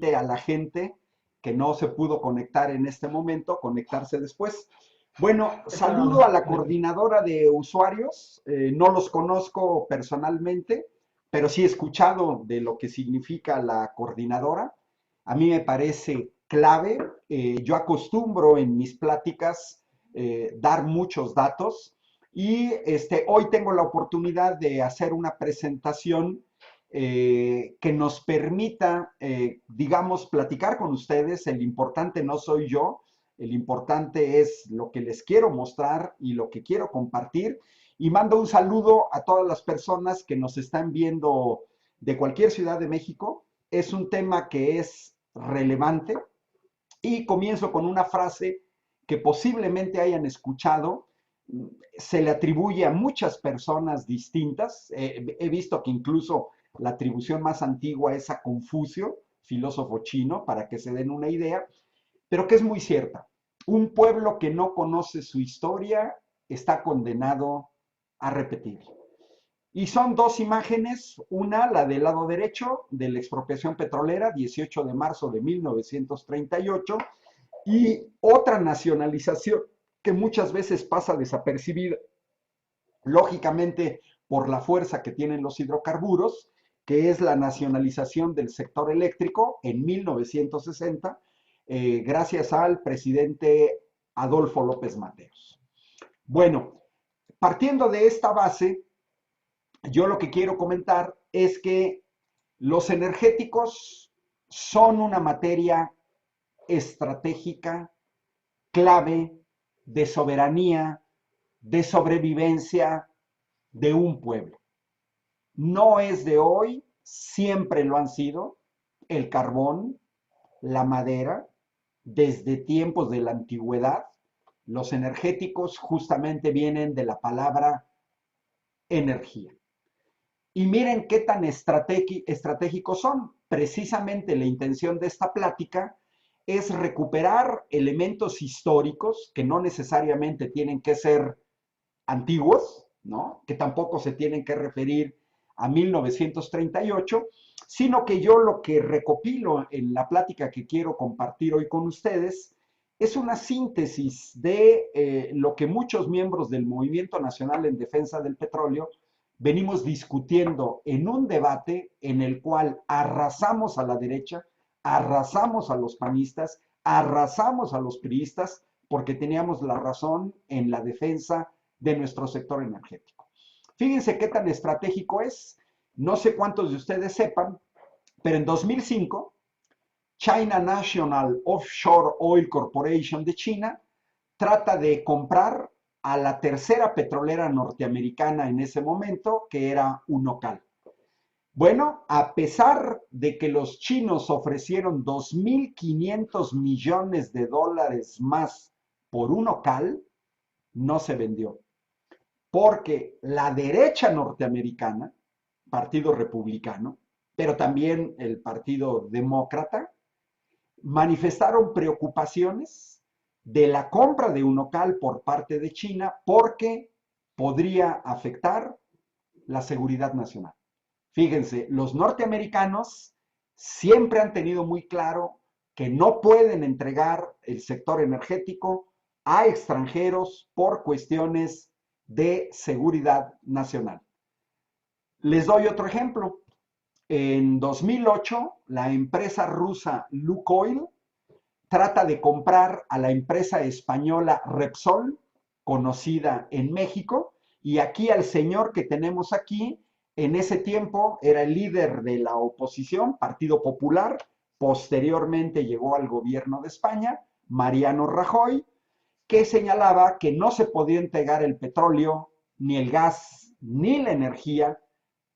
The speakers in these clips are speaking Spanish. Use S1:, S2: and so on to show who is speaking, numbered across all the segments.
S1: invite a la gente que no se pudo conectar en este momento, conectarse después. Bueno,
S2: ¿Qué
S1: saludo a
S2: tal?
S1: la coordinadora de usuarios, no los conozco personalmente, pero sí he escuchado de lo que significa la coordinadora. A mí me parece clave, yo acostumbro en mis pláticas dar muchos datos y hoy tengo la oportunidad de hacer una presentación que nos permita, digamos, platicar con ustedes. El importante no soy yo, el importante es lo que les quiero mostrar y lo que quiero compartir. Y mando un saludo a todas las personas que nos están viendo de cualquier ciudad de México. Es un tema que es relevante y comienzo con una frase que posiblemente hayan escuchado. Se le atribuye a muchas personas distintas. He visto que incluso la atribución más antigua es a Confucio, filósofo chino, para que se den una idea, pero que es muy cierta. Un pueblo que no conoce su historia está condenado a repetir. Y son dos imágenes, una, la del lado derecho, de la expropiación petrolera, 18 de marzo de 1938, y otra nacionalización que muchas veces pasa desapercibida, lógicamente por la fuerza que tienen los hidrocarburos, que es la nacionalización del sector eléctrico en 1960, gracias al presidente Adolfo López Mateos. Bueno, partiendo de esta base, yo lo que quiero comentar es que los energéticos son una materia estratégica, clave, de soberanía, de sobrevivencia de un pueblo. No es de hoy, siempre lo han sido el carbón, la madera, desde tiempos de la antigüedad. Los energéticos justamente vienen de la palabra energía. Y miren qué tan estratégicos son. Precisamente la intención de esta plática es recuperar elementos históricos que no necesariamente tienen que ser antiguos, ¿no? Que tampoco se tienen que referir a 1938, sino que yo lo que recopilo en la plática que quiero compartir hoy con ustedes es una síntesis de lo que muchos miembros del Movimiento Nacional en Defensa del Petróleo venimos discutiendo en un debate en el cual arrasamos a la derecha, arrasamos a los panistas, arrasamos a los priistas, porque teníamos la razón en la defensa de nuestro sector energético. Fíjense qué tan estratégico es. No sé cuántos de ustedes sepan, pero en 2005, China National Offshore Oil Corporation de China trata de comprar a la tercera petrolera norteamericana en ese momento, que era Unocal. Bueno, a pesar de que los chinos ofrecieron 2.500 millones de dólares más por Unocal, no se vendió. Porque la derecha norteamericana, Partido Republicano, pero también el Partido Demócrata, manifestaron preocupaciones de la compra de Unocal por parte de China porque podría afectar la seguridad nacional. Fíjense, los norteamericanos siempre han tenido muy claro que no pueden entregar el sector energético a extranjeros por cuestiones de seguridad nacional. Les doy otro ejemplo. En 2008, la empresa rusa Lukoil trata de comprar a la empresa española Repsol, conocida en México, y aquí al señor que tenemos aquí, en ese tiempo era el líder de la oposición, Partido Popular, posteriormente llegó al gobierno de España, Mariano Rajoy, que señalaba que no se podía entregar el petróleo, ni el gas, ni la energía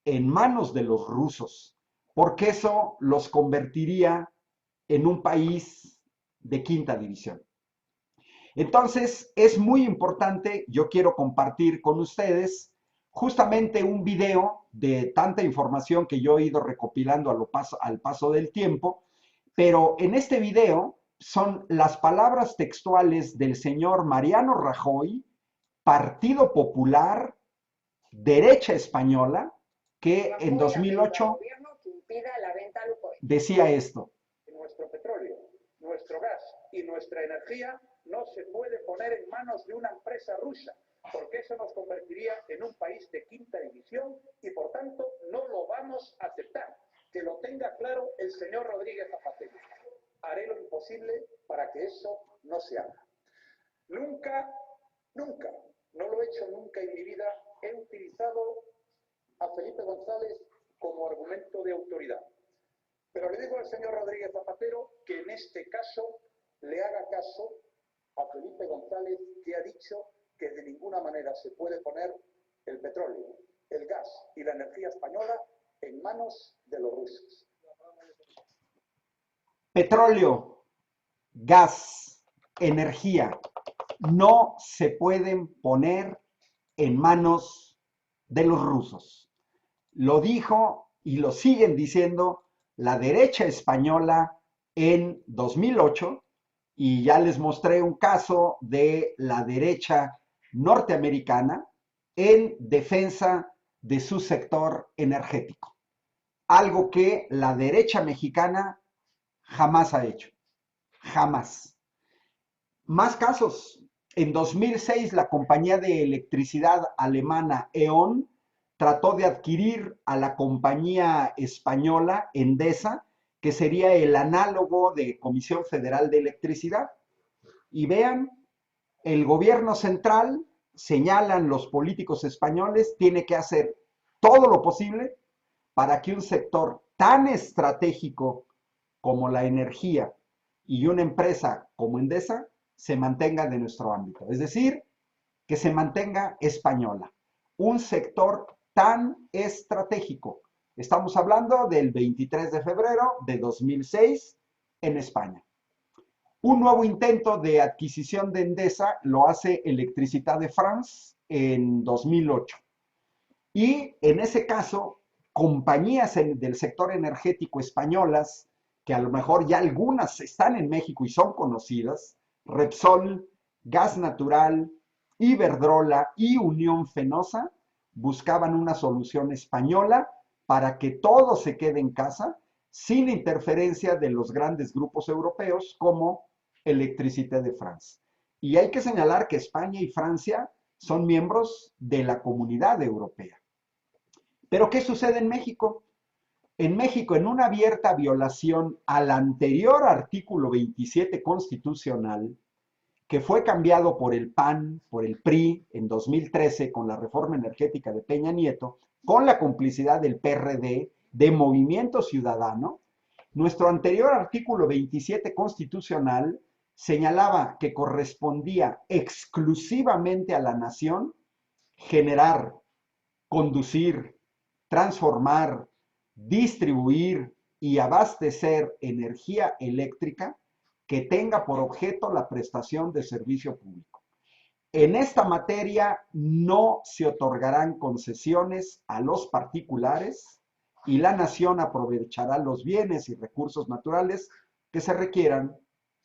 S1: en manos de los rusos, porque eso los convertiría en un país de quinta división. Entonces, es muy importante, yo quiero compartir con ustedes justamente un video de tanta información que yo he ido recopilando al paso del tiempo, pero en este video son las palabras textuales del señor Mariano Rajoy, Partido Popular, derecha española, que en
S3: Rajoy arriba,
S1: 2008
S3: gobierno que impida la venta a Lukoil.
S1: decía esto:
S2: nuestra energía no se puede poner en manos de una empresa rusa, porque eso nos convertiría en un país de quinta división y, por tanto, no lo vamos a aceptar. Que lo tenga claro el señor Rodríguez Zapatero. Haré lo imposible para que eso no se haga. Nunca, no lo he hecho nunca en mi vida, he utilizado a Felipe González como argumento de autoridad. Pero le digo al señor Rodríguez Zapatero que en este caso le haga caso a Felipe González, que ha dicho que de ninguna manera se puede poner el petróleo, el gas y la energía española en manos de los rusos.
S1: Petróleo, gas, energía, no se pueden poner en manos de los rusos. Lo dijo y lo siguen diciendo la derecha española en 2008 y ya les mostré un caso de la derecha norteamericana en defensa de su sector energético. Algo que la derecha mexicana jamás ha hecho. Jamás. Más casos. En 2006, la compañía de electricidad alemana E.ON trató de adquirir a la compañía española Endesa, que sería el análogo de Comisión Federal de Electricidad. Y vean, el gobierno central, señalan los políticos españoles, tiene que hacer todo lo posible para que un sector tan estratégico como la energía y una empresa como Endesa se mantenga de nuestro ámbito. Es decir, que se mantenga española. Un sector tan estratégico. Estamos hablando del 23 de febrero de 2006 en España. Un nuevo intento de adquisición de Endesa lo hace Electricitat de France en 2008. Y en ese caso, compañías del sector energético españolas, que a lo mejor ya algunas están en México y son conocidas, Repsol, Gas Natural, Iberdrola y Unión Fenosa, buscaban una solución española para que todo se quede en casa sin interferencia de los grandes grupos europeos como Electricité de France. Y hay que señalar que España y Francia son miembros de la Comunidad Europea. Pero ¿qué sucede en México? En México, en una abierta violación al anterior artículo 27 constitucional, que fue cambiado por el PAN, por el PRI en 2013 con la reforma energética de Peña Nieto, con la complicidad del PRD, de Movimiento Ciudadano, nuestro anterior artículo 27 constitucional señalaba que correspondía exclusivamente a la nación generar, conducir, transformar, distribuir y abastecer energía eléctrica que tenga por objeto la prestación de servicio público. En esta materia no se otorgarán concesiones a los particulares y la nación aprovechará los bienes y recursos naturales que se requieran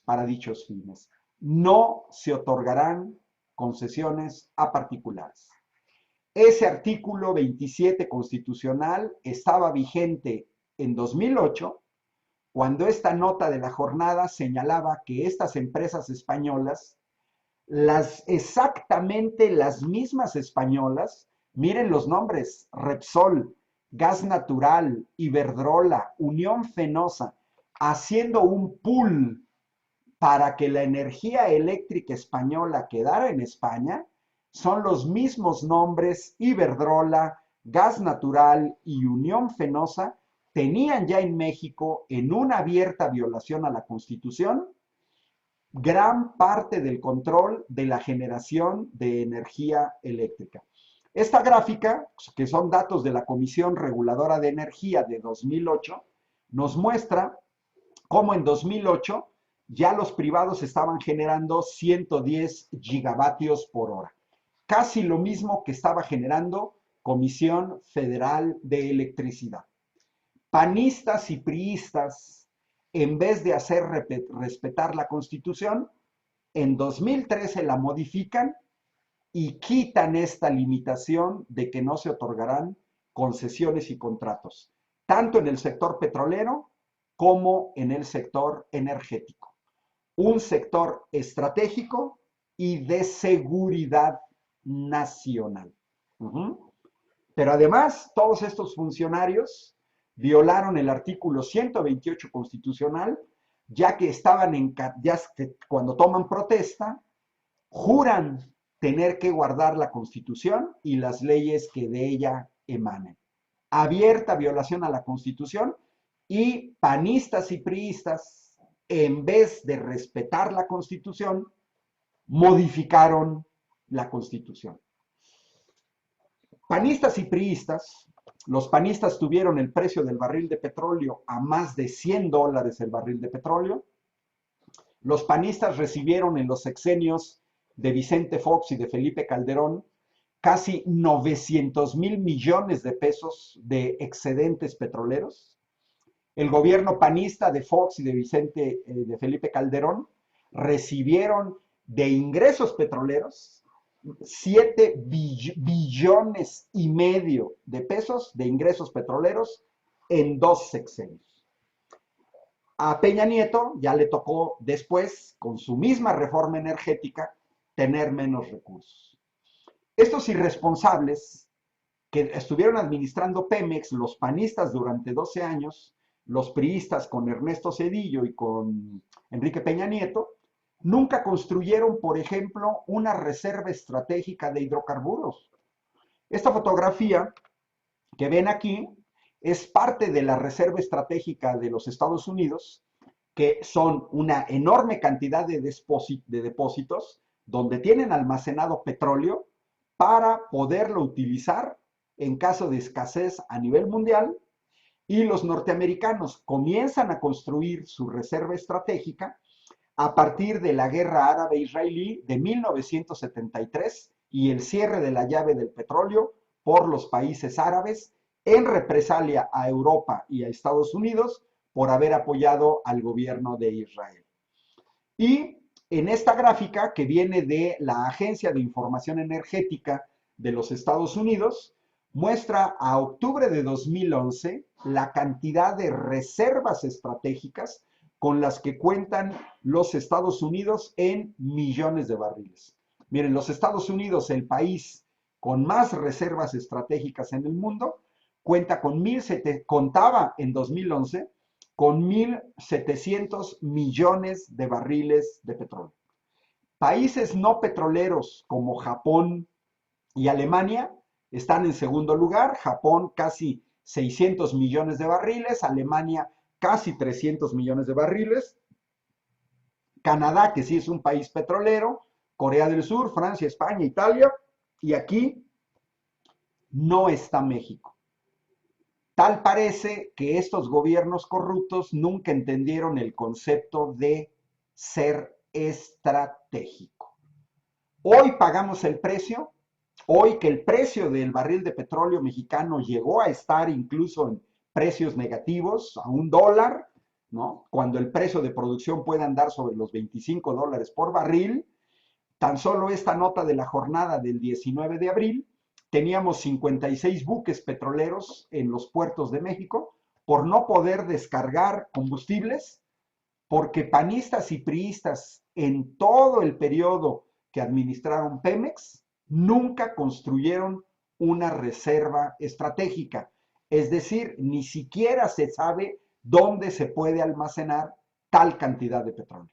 S1: para dichos fines. No se otorgarán concesiones a particulares. Ese artículo 27 constitucional estaba vigente en 2008, cuando esta nota de la jornada señalaba que estas empresas españolas, exactamente las mismas españolas, miren los nombres, Repsol, Gas Natural, Iberdrola, Unión Fenosa, haciendo un pool para que la energía eléctrica española quedara en España, son los mismos nombres. Iberdrola, Gas Natural y Unión Fenosa tenían ya en México, en una abierta violación a la Constitución, gran parte del control de la generación de energía eléctrica. Esta gráfica, que son datos de la Comisión Reguladora de Energía de 2008, nos muestra cómo en 2008 ya los privados estaban generando 110 gigavatios por hora. Casi lo mismo que estaba generando Comisión Federal de Electricidad. Panistas y priistas, en vez de hacer respetar la Constitución, en 2013 la modifican y quitan esta limitación de que no se otorgarán concesiones y contratos, tanto en el sector petrolero como en el sector energético. un sector estratégico y de seguridad nacional. Uh-huh. Pero además, todos estos funcionarios violaron el artículo 128 constitucional, ya que cuando toman protesta, juran tener que guardar la Constitución y las leyes que de ella emanen. Abierta violación a la Constitución, y panistas y priistas, en vez de respetar la Constitución, modificaron la Constitución. Panistas y priistas, los panistas tuvieron el precio del barril de petróleo a más de $100 el barril de petróleo. Los panistas recibieron en los sexenios de Vicente Fox y de Felipe Calderón casi 900,000 millones de pesos de excedentes petroleros. El gobierno panista de Fox y de Felipe Calderón recibieron de ingresos petroleros 7,5 billones de pesos de ingresos petroleros en 2 sexenios. A Peña Nieto ya le tocó después, con su misma reforma energética, tener menos recursos. Estos irresponsables que estuvieron administrando Pemex, los panistas durante 12 años, los priistas con Ernesto Zedillo y con Enrique Peña Nieto, nunca construyeron, por ejemplo, una reserva estratégica de hidrocarburos. Esta fotografía que ven aquí es parte de la reserva estratégica de los Estados Unidos, que son una enorme cantidad de depósitos donde tienen almacenado petróleo para poderlo utilizar en caso de escasez a nivel mundial. Y los norteamericanos comienzan a construir su reserva estratégica a partir de la guerra árabe-israelí de 1973 y el cierre de la llave del petróleo por los países árabes en represalia a Europa y a Estados Unidos por haber apoyado al gobierno de Israel. Y en esta gráfica, que viene de la Agencia de Información Energética de los Estados Unidos, muestra a octubre de 2011 la cantidad de reservas estratégicas con las que cuentan los Estados Unidos en millones de barriles. Miren, los Estados Unidos, el país con más reservas estratégicas en el mundo, contaba en 2011 con 1,700 millones de barriles de petróleo. Países no petroleros como Japón y Alemania están en segundo lugar. Japón casi 600 millones de barriles, Alemania casi 300 millones de barriles. Canadá, que sí es un país petrolero, Corea del Sur, Francia, España, Italia, y aquí no está México. Tal parece que estos gobiernos corruptos nunca entendieron el concepto de ser estratégico. Hoy pagamos el precio, hoy que el precio del barril de petróleo mexicano llegó a estar incluso en precios negativos, a $1, ¿no? Cuando el precio de producción puede andar sobre los $25 por barril. Tan solo esta nota de la jornada del 19 de abril, teníamos 56 buques petroleros en los puertos de México por no poder descargar combustibles, porque panistas y priistas en todo el periodo que administraron Pemex nunca construyeron una reserva estratégica. Es decir, ni siquiera se sabe dónde se puede almacenar tal cantidad de petróleo.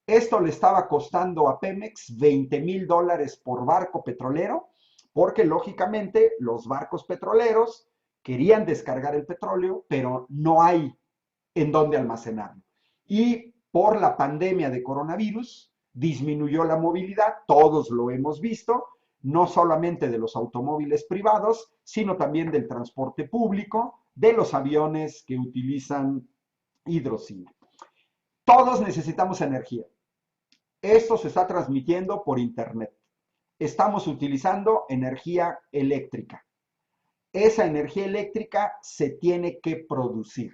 S1: Esto le estaba costando a Pemex $20,000 por barco petrolero, porque lógicamente los barcos petroleros querían descargar el petróleo, pero no hay en dónde almacenarlo. Y por la pandemia de coronavirus disminuyó la movilidad, todos lo hemos visto, no solamente de los automóviles privados, sino también del transporte público, de los aviones que utilizan hidrocina. Todos necesitamos energía. Esto se está transmitiendo por internet. Estamos utilizando energía eléctrica. Esa energía eléctrica se tiene que producir.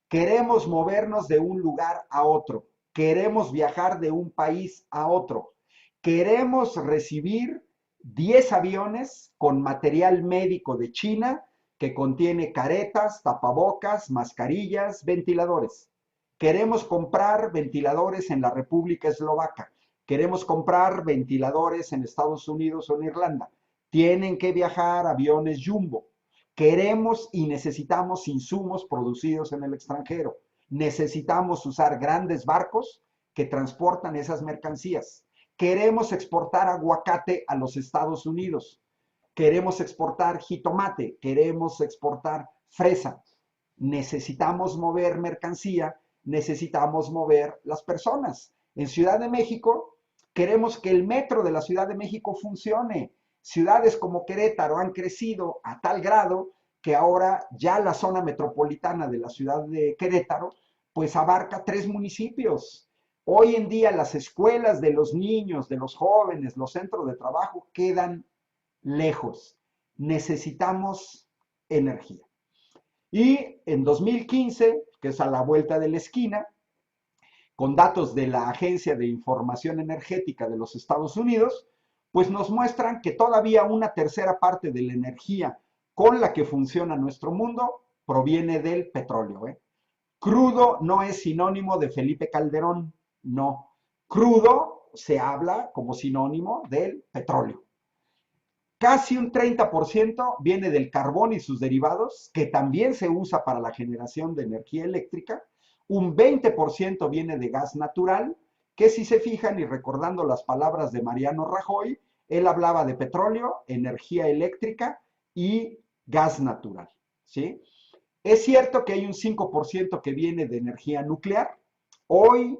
S1: Queremos movernos de un lugar a otro. Queremos viajar de un país a otro. Queremos recibir 10 aviones con material médico de China que contiene caretas, tapabocas, mascarillas, ventiladores. Queremos comprar ventiladores en la República Eslovaca. Queremos comprar ventiladores en Estados Unidos o en Irlanda. Tienen que viajar aviones Jumbo. Queremos y necesitamos insumos producidos en el extranjero. Necesitamos usar grandes barcos que transportan esas mercancías. Queremos exportar aguacate a los Estados Unidos. Queremos exportar jitomate. Queremos exportar fresa. Necesitamos mover mercancía, necesitamos mover las personas. En Ciudad de México queremos que el metro de la Ciudad de México funcione. Ciudades como Querétaro han crecido a tal grado que ahora ya la zona metropolitana de la ciudad de Querétaro pues abarca 3 municipios. Hoy en día las escuelas de los niños, de los jóvenes, los centros de trabajo quedan lejos. Necesitamos energía. Y en 2015, que es a la vuelta de la esquina, con datos de la Agencia de Información Energética de los Estados Unidos, pues nos muestran que todavía una tercera parte de la energía con la que funciona nuestro mundo proviene del petróleo, ¿eh? Crudo no es sinónimo de Felipe Calderón, no. Crudo se habla como sinónimo del petróleo. Casi un 30% viene del carbón y sus derivados, que también se usa para la generación de energía eléctrica. Un 20% viene de gas natural, que si se fijan y recordando las palabras de Mariano Rajoy, él hablaba de petróleo, energía eléctrica y gas natural, ¿sí? Es cierto que hay un 5% que viene de energía nuclear. Hoy,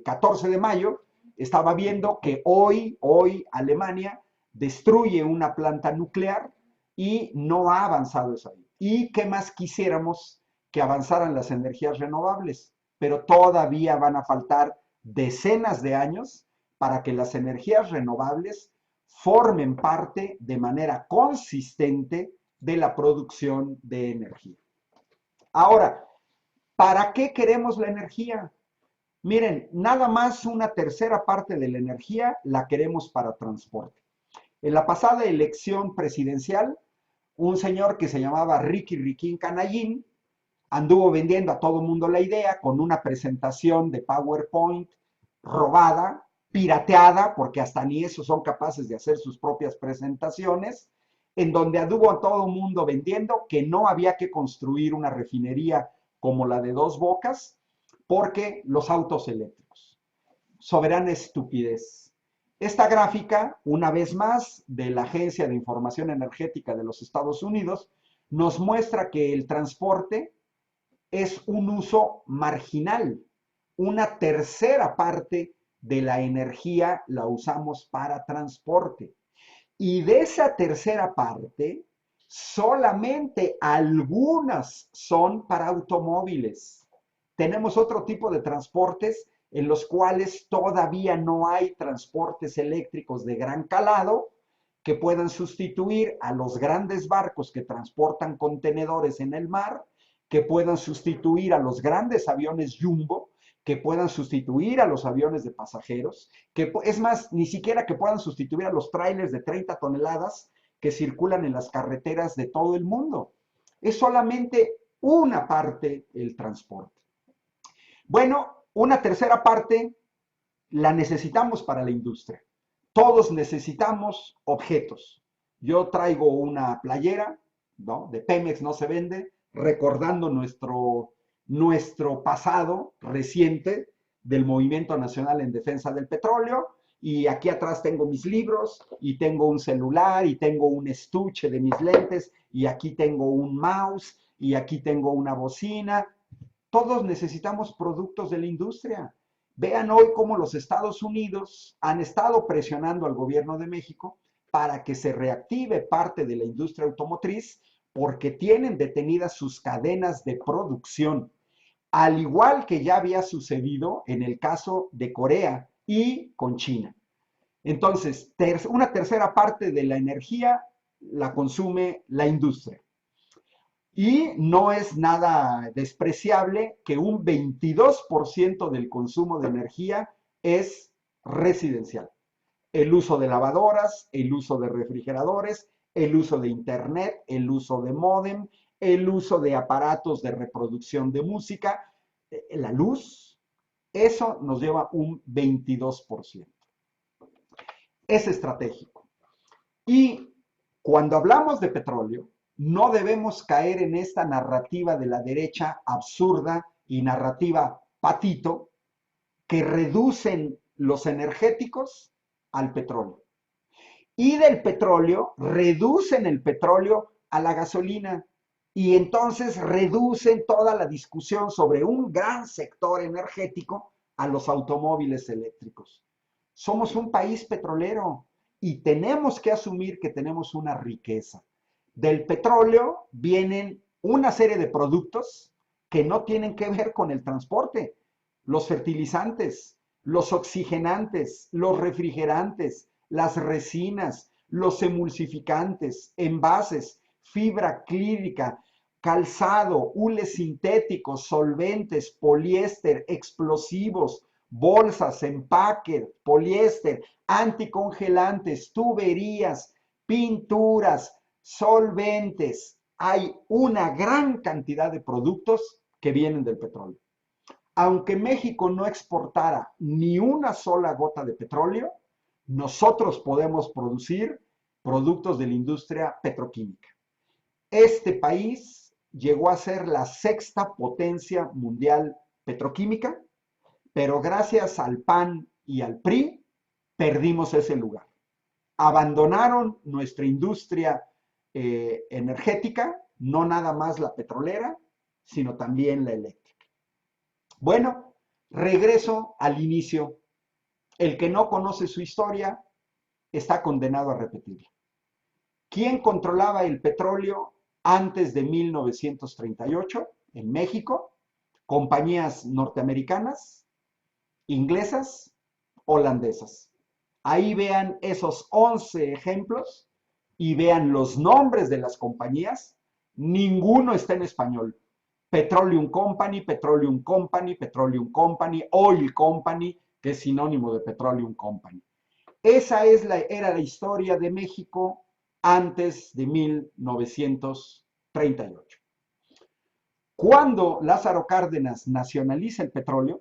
S1: 14 de mayo, estaba viendo que hoy Alemania destruye una planta nuclear y no ha avanzado eso ahí. ¿Y qué más quisiéramos que avanzaran las energías renovables? Pero todavía van a faltar decenas de años para que las energías renovables formen parte de manera consistente de la producción de energía. Ahora, ¿para qué queremos la energía? Miren, nada más una tercera parte de la energía la queremos para transporte. En la pasada elección presidencial, un señor que se llamaba Ricky Riquín Canallín anduvo vendiendo a todo mundo la idea con una presentación de PowerPoint robada, pirateada, porque hasta ni eso son capaces de hacer sus propias presentaciones, en donde anduvo a todo mundo vendiendo que no había que construir una refinería como la de Dos Bocas, porque los autos eléctricos. Soberana estupidez. Esta gráfica, una vez más, de la Agencia de Información Energética de los Estados Unidos, nos muestra que el transporte es un uso marginal. Una tercera parte de la energía la usamos para transporte. Y de esa tercera parte, solamente algunas son para automóviles. Tenemos otro tipo de transportes en los cuales todavía no hay transportes eléctricos de gran calado que puedan sustituir a los grandes barcos que transportan contenedores en el mar, que puedan sustituir a los grandes aviones Jumbo, que puedan sustituir a los aviones de pasajeros, que es más, ni siquiera que puedan sustituir a los trailers de 30 toneladas que circulan en las carreteras de todo el mundo. Es solamente una parte el transporte. Bueno, una tercera parte la necesitamos para la industria. Todos necesitamos objetos. Yo traigo una playera, ¿no? De Pemex no se vende, recordando nuestro pasado reciente del Movimiento Nacional en Defensa del Petróleo. Y aquí atrás tengo mis libros, y tengo un celular, y tengo un estuche de mis lentes, y aquí tengo un mouse, y aquí tengo una bocina. Todos necesitamos productos de la industria. Vean hoy cómo los Estados Unidos han estado presionando al gobierno de México para que se reactive parte de la industria automotriz porque tienen detenidas sus cadenas de producción, al igual que ya había sucedido en el caso de Corea y con China. Entonces, una tercera parte de la energía la consume la industria. Y no es nada despreciable que un 22% del consumo de energía es residencial. El uso de lavadoras, el uso de refrigeradores, el uso de internet, el uso de módem, el uso de aparatos de reproducción de música. la luz, eso nos lleva un 22%. Es estratégico. Y cuando hablamos de petróleo, no debemos caer en esta narrativa de la derecha absurda y narrativa patito que reducen los energéticos al petróleo. Y del petróleo reducen el petróleo a la gasolina. Y entonces reducen toda la discusión sobre un gran sector energético a los automóviles eléctricos. Somos un país petrolero y tenemos que asumir que tenemos una riqueza. Del petróleo vienen una serie de productos que no tienen que ver con el transporte. Los fertilizantes, los oxigenantes, los refrigerantes, las resinas, los emulsificantes, envases, fibra acrílica, calzado, hules sintéticos, solventes, poliéster, explosivos, bolsas, empaque, poliéster, anticongelantes, tuberías, pinturas, solventes. Hay una gran cantidad de productos que vienen del petróleo. Aunque México no exportara ni una sola gota de petróleo, nosotros podemos producir productos de la industria petroquímica. Este país llegó a ser la sexta potencia mundial petroquímica, pero gracias al PAN y al PRI perdimos ese lugar. Abandonaron nuestra industria energética, no nada más la petrolera, sino también la eléctrica. Bueno, regreso al inicio. El que no conoce su historia está condenado a repetirla. ¿Quién controlaba el petróleo antes de 1938 en México? Compañías norteamericanas, inglesas, holandesas. Ahí vean esos 11 ejemplos y vean los nombres de las compañías. Ninguno está en español. Petroleum Company, Petroleum Company, Petroleum Company, Oil Company, que es sinónimo de Petroleum Company. Esa era la historia de México antes de 1938. Cuando Lázaro Cárdenas nacionaliza el petróleo,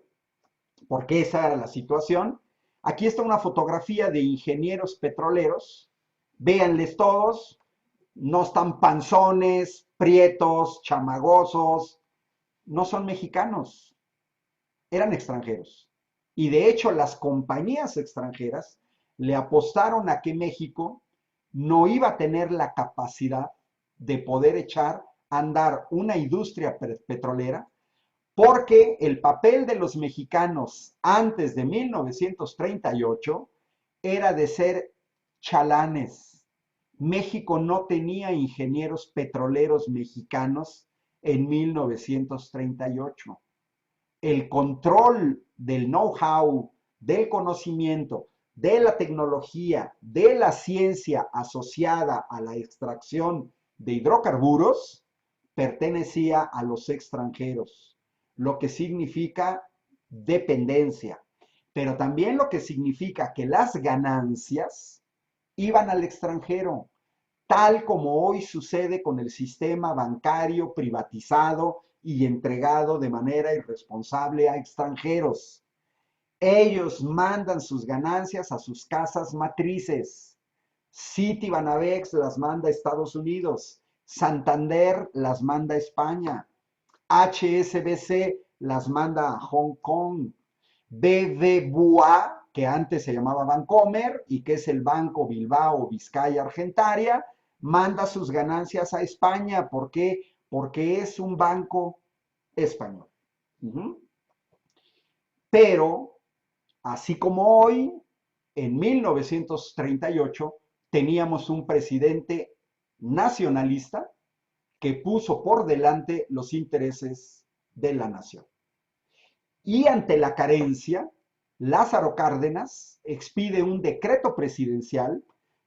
S1: porque esa era la situación, aquí está una fotografía de ingenieros petroleros, véanles todos, no están panzones, prietos, chamagosos, no son mexicanos, eran extranjeros. Y de hecho las compañías extranjeras le apostaron a que México no iba a tener la capacidad de poder echar a andar una industria petrolera porque el papel de los mexicanos antes de 1938 era de ser chalanes. México no tenía ingenieros petroleros mexicanos en 1938. El control del know-how, del conocimiento, de la tecnología, de la ciencia asociada a la extracción de hidrocarburos, pertenecía a los extranjeros, lo que significa dependencia, pero también lo que significa que las ganancias iban al extranjero, tal como hoy sucede con el sistema bancario privatizado y entregado de manera irresponsable a extranjeros. Ellos mandan sus ganancias a sus casas matrices. Citibanamex las manda a Estados Unidos. Santander las manda a España. HSBC las manda a Hong Kong. BBVA, que antes se llamaba Bancomer y que es el Banco Bilbao Vizcaya Argentaria, manda sus ganancias a España. ¿Por qué? Porque es un banco español. Pero, así como hoy, en 1938, teníamos un presidente nacionalista que puso por delante los intereses de la nación. Y ante la carencia, Lázaro Cárdenas expide un decreto presidencial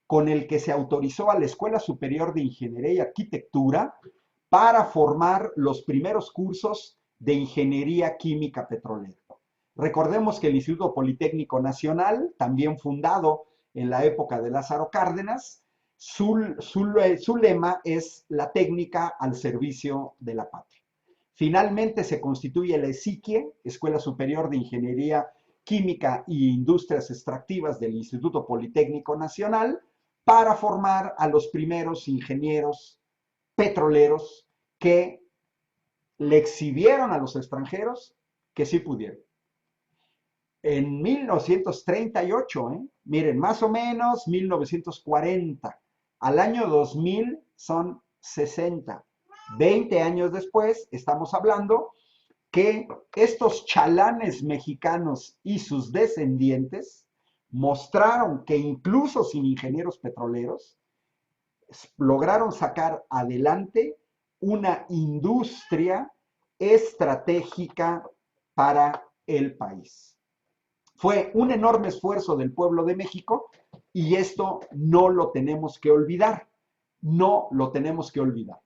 S1: con el que se autorizó a la Escuela Superior de Ingeniería y Arquitectura para formar los primeros cursos de ingeniería química petrolera. Recordemos que el Instituto Politécnico Nacional, también fundado en la época de Lázaro Cárdenas, su lema es la técnica al servicio de la patria. Finalmente se constituye la ESIQUIE, Escuela Superior de Ingeniería Química e Industrias Extractivas del Instituto Politécnico Nacional, para formar a los primeros ingenieros petroleros que le exhibieron a los extranjeros que sí pudieron. En 1938, miren, más o menos 1940, al año 2000 son 60. 20 años después, estamos hablando que estos chalanes mexicanos y sus descendientes mostraron que incluso sin ingenieros petroleros lograron sacar adelante una industria estratégica para el país. Fue un enorme esfuerzo del pueblo de México y esto no lo tenemos que olvidar, no lo tenemos que olvidar.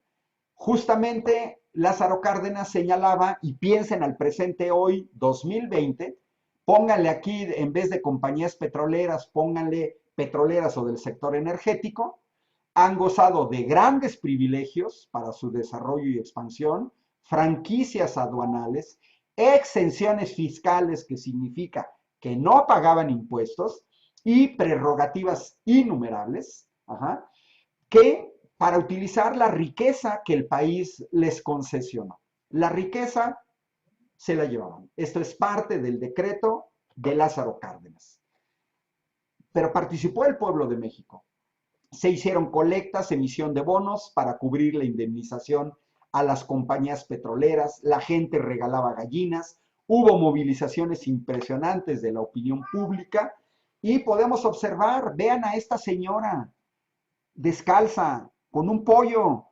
S1: Justamente Lázaro Cárdenas señalaba, y piensen al presente hoy, 2020, pónganle aquí, en vez de compañías petroleras, pónganle petroleras o del sector energético, han gozado de grandes privilegios para su desarrollo y expansión, franquicias aduanales, exenciones fiscales, que significa que no pagaban impuestos, y prerrogativas innumerables, que para utilizar la riqueza que el país les concesionó. La riqueza se la llevaban. Esto es parte del decreto de Lázaro Cárdenas. Pero participó el pueblo de México. Se hicieron colectas, emisión de bonos para cubrir la indemnización a las compañías petroleras, la gente regalaba gallinas, hubo movilizaciones impresionantes de la opinión pública y podemos observar, vean a esta señora descalza, con un pollo,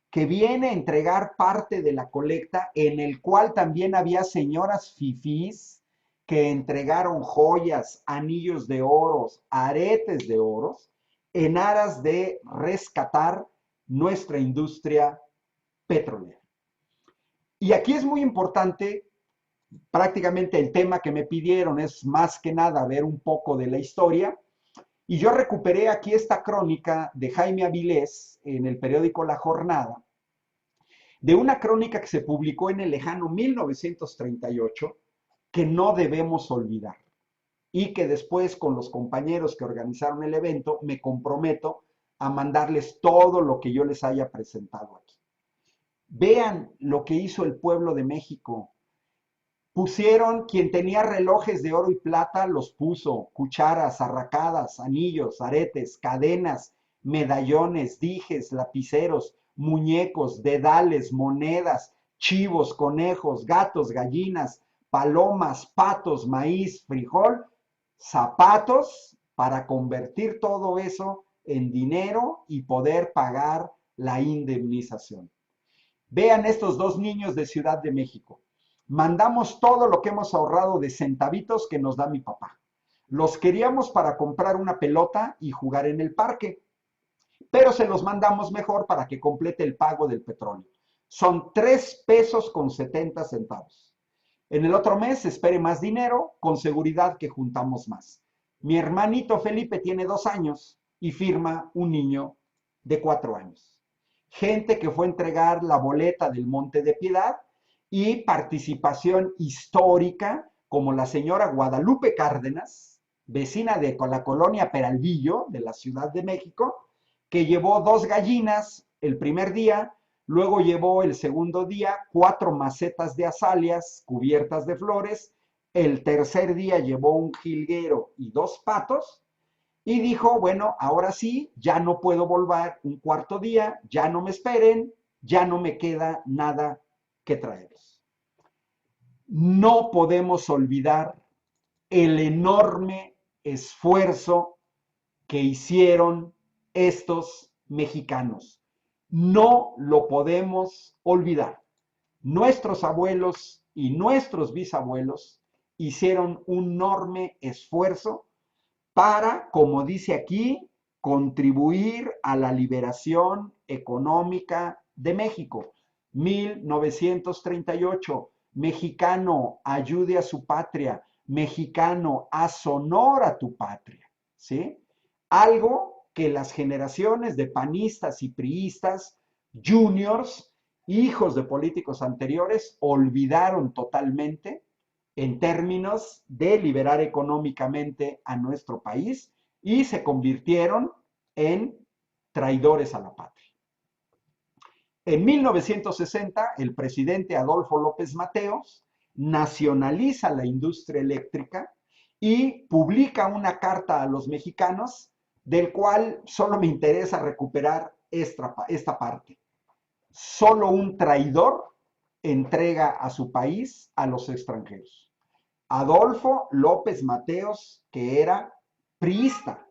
S1: que viene a entregar parte de la colecta, en el cual también había señoras fifís que entregaron joyas, anillos de oros, aretes de oros, en aras de rescatar nuestra industria petrolera. Y aquí es muy importante, prácticamente el tema que me pidieron es más que nada ver un poco de la historia, y yo recuperé aquí esta crónica de Jaime Avilés en el periódico La Jornada, de una crónica que se publicó en el lejano 1938, que no debemos olvidar y que después con los compañeros que organizaron el evento me comprometo a mandarles todo lo que yo les haya presentado aquí. Vean lo que hizo el pueblo de México. Pusieron, quien tenía relojes de oro y plata, los puso, cucharas, arracadas, anillos, aretes, cadenas, medallones, dijes, lapiceros, muñecos, dedales, monedas, chivos, conejos, gatos, gallinas, palomas, patos, maíz, frijol, zapatos, para convertir todo eso en dinero y poder pagar la indemnización. Vean estos dos niños de Ciudad de México. Mandamos todo lo que hemos ahorrado de centavitos que nos da mi papá. Los queríamos para comprar una pelota y jugar en el parque, pero se los mandamos mejor para que complete el pago del petróleo. Son 3 pesos con 70 centavos. En el otro mes espere más dinero, con seguridad que juntamos más. Mi hermanito Felipe tiene 2 años y firma un niño de 4 años. Gente que fue a entregar la boleta del Monte de Piedad y participación histórica como la señora Guadalupe Cárdenas, vecina de la colonia Peralvillo de la Ciudad de México, que llevó 2 gallinas el primer día, luego llevó el segundo día 4 macetas de azaleas cubiertas de flores, el tercer día llevó un jilguero y 2 patos, y dijo, bueno, ahora sí, ya no puedo volver un cuarto día, ya no me esperen, ya no me queda nada que traerles. No podemos olvidar el enorme esfuerzo que hicieron estos mexicanos. No lo podemos olvidar. Nuestros abuelos y nuestros bisabuelos hicieron un enorme esfuerzo para, como dice aquí, contribuir a la liberación económica de México. 1938, mexicano, ayude a su patria, mexicano, haz honor a tu patria, ¿sí? Algo que las generaciones de panistas y priistas, juniors, hijos de políticos anteriores olvidaron totalmente en términos de liberar económicamente a nuestro país y se convirtieron en traidores a la patria. En 1960, el presidente Adolfo López Mateos nacionaliza la industria eléctrica y publica una carta a los mexicanos, del cual solo me interesa recuperar esta parte. Solo un traidor entrega a su país a los extranjeros. Adolfo López Mateos, que era priista,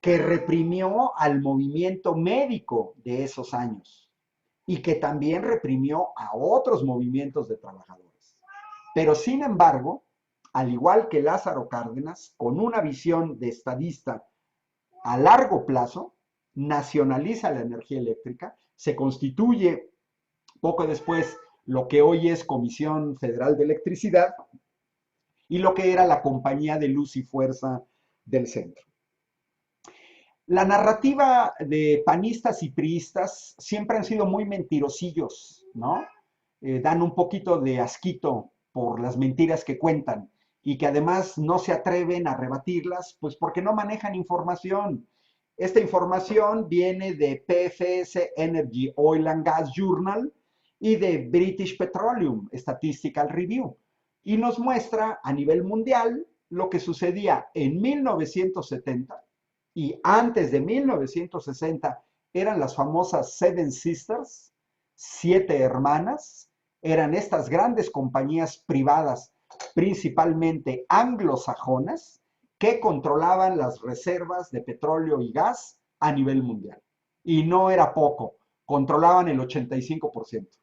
S1: que reprimió al movimiento médico de esos años y que también reprimió a otros movimientos de trabajadores. Pero sin embargo, al igual que Lázaro Cárdenas, con una visión de estadista a largo plazo, nacionaliza la energía eléctrica, se constituye poco después lo que hoy es Comisión Federal de Electricidad y lo que era la Compañía de Luz y Fuerza del Centro. La narrativa de panistas y priistas siempre han sido muy mentirosillos, ¿no? Dan un poquito de asquito por las mentiras que cuentan y que además no se atreven a rebatirlas, pues porque no manejan información. Esta información viene de PFS Energy Oil and Gas Journal y de British Petroleum Statistical Review y nos muestra a nivel mundial lo que sucedía en 1970 y antes de 1960 eran las famosas Seven Sisters, 7 hermanas, eran estas grandes compañías privadas, principalmente anglosajonas, que controlaban las reservas de petróleo y gas a nivel mundial. Y no era poco, controlaban el 85%.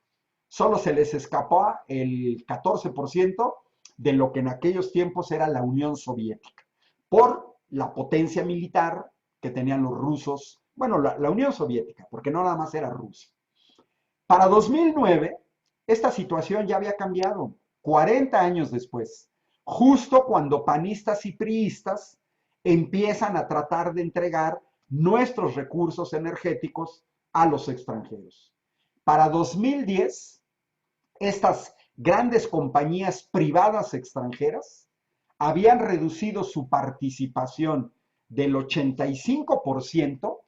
S1: Solo se les escapó el 14% de lo que en aquellos tiempos era la Unión Soviética, por la potencia militar que tenían los rusos, bueno, la Unión Soviética, porque no nada más era Rusia. Para 2009, esta situación ya había cambiado, 40 años después, justo cuando panistas y priistas empiezan a tratar de entregar nuestros recursos energéticos a los extranjeros. Para 2010, estas grandes compañías privadas extranjeras habían reducido su participación del 85%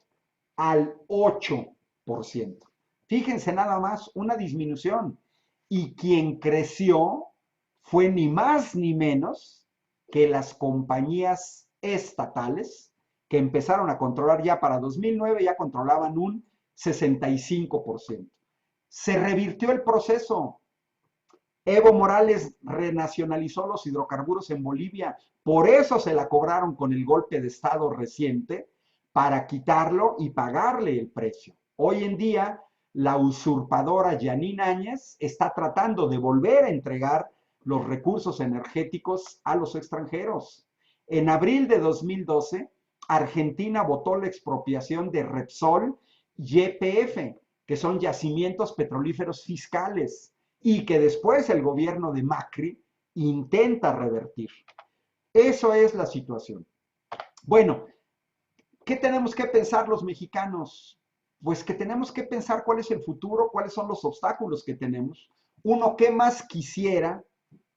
S1: al 8%. Fíjense nada más, una disminución. Y quien creció fue ni más ni menos que las compañías estatales que empezaron a controlar ya para 2009, ya controlaban un 65%. Se revirtió el proceso. Evo Morales renacionalizó los hidrocarburos en Bolivia, por eso se la cobraron con el golpe de Estado reciente, para quitarlo y pagarle el precio. Hoy en día, la usurpadora Yanine Áñez está tratando de volver a entregar los recursos energéticos a los extranjeros. En abril de 2012, Argentina votó la expropiación de Repsol y YPF, que son yacimientos petrolíferos fiscales, y que después el gobierno de Macri intenta revertir. Eso es la situación. Bueno, ¿qué tenemos que pensar los mexicanos? Pues que tenemos que pensar cuál es el futuro, cuáles son los obstáculos que tenemos. Uno, ¿qué más quisiera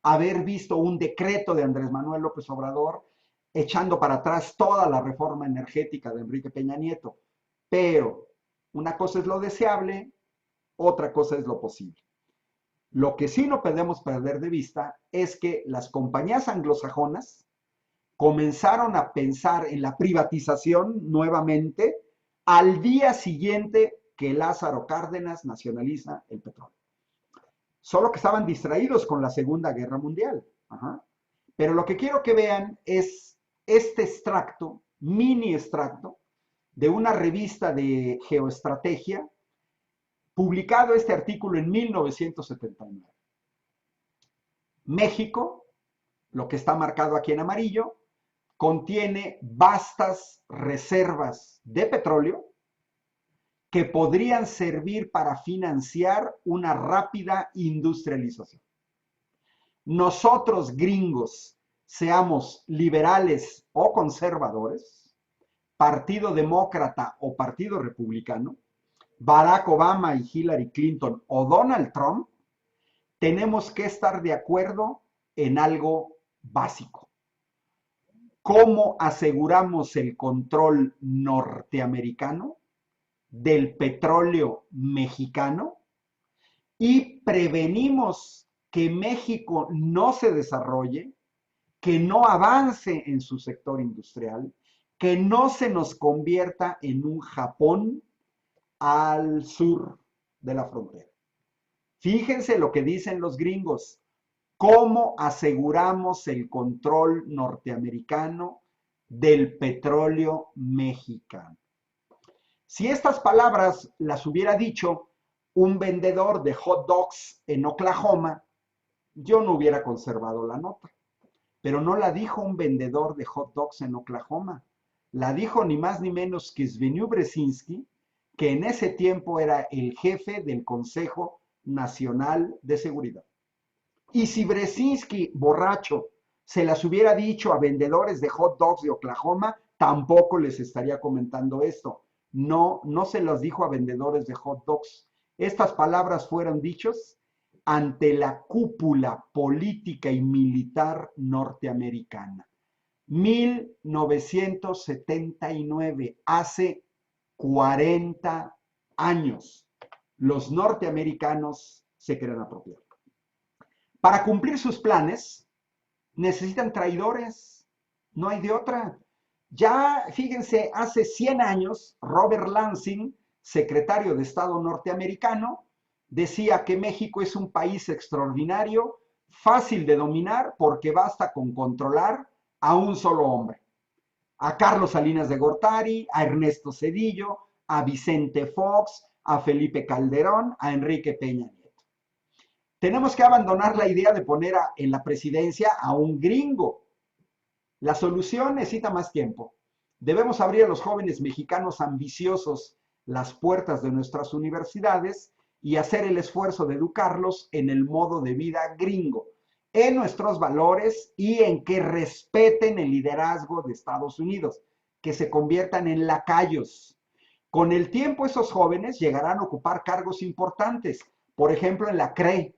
S1: haber visto un decreto de Andrés Manuel López Obrador echando para atrás toda la reforma energética de Enrique Peña Nieto? Pero una cosa es lo deseable, otra cosa es lo posible. Lo que sí no podemos perder de vista es que las compañías anglosajonas comenzaron a pensar en la privatización nuevamente al día siguiente que Lázaro Cárdenas nacionaliza el petróleo. Solo que estaban distraídos con la Segunda Guerra Mundial. Ajá. Pero lo que quiero que vean es este extracto, mini extracto, de una revista de geoestrategia, publicado este artículo en 1979. México, lo que está marcado aquí en amarillo, contiene vastas reservas de petróleo que podrían servir para financiar una rápida industrialización. Nosotros, gringos, seamos liberales o conservadores, Partido Demócrata o Partido Republicano, Barack Obama y Hillary Clinton o Donald Trump, tenemos que estar de acuerdo en algo básico. ¿Cómo aseguramos el control norteamericano del petróleo mexicano y prevenimos que México no se desarrolle, que no avance en su sector industrial, que no se nos convierta en un Japón al sur de la frontera? Fíjense lo que dicen los gringos. ¿Cómo aseguramos el control norteamericano del petróleo mexicano? Si estas palabras las hubiera dicho un vendedor de hot dogs en Oklahoma, yo no hubiera conservado la nota. Pero no la dijo un vendedor de hot dogs en Oklahoma. La dijo ni más ni menos que Zbigniew Brzezinski, que en ese tiempo era el jefe del Consejo Nacional de Seguridad. Y si Brzezinski, borracho, se las hubiera dicho a vendedores de hot dogs de Oklahoma, tampoco les estaría comentando esto. No, no se las dijo a vendedores de hot dogs. Estas palabras fueron dichas ante la cúpula política y militar norteamericana. 1979, hace 40 años, los norteamericanos se creen apropiar. Para cumplir sus planes, necesitan traidores, no hay de otra. Ya, fíjense, hace 100 años, Robert Lansing, secretario de Estado norteamericano, decía que México es un país extraordinario, fácil de dominar, porque basta con controlar a un solo hombre. A Carlos Salinas de Gortari, a Ernesto Zedillo, a Vicente Fox, a Felipe Calderón, a Enrique Peña Nieto. Tenemos que abandonar la idea de poner en la presidencia a un gringo. La solución necesita más tiempo. Debemos abrir a los jóvenes mexicanos ambiciosos las puertas de nuestras universidades y hacer el esfuerzo de educarlos en el modo de vida gringo, en nuestros valores y en que respeten el liderazgo de Estados Unidos, que se conviertan en lacayos. Con el tiempo, esos jóvenes llegarán a ocupar cargos importantes, por ejemplo, en la CRE,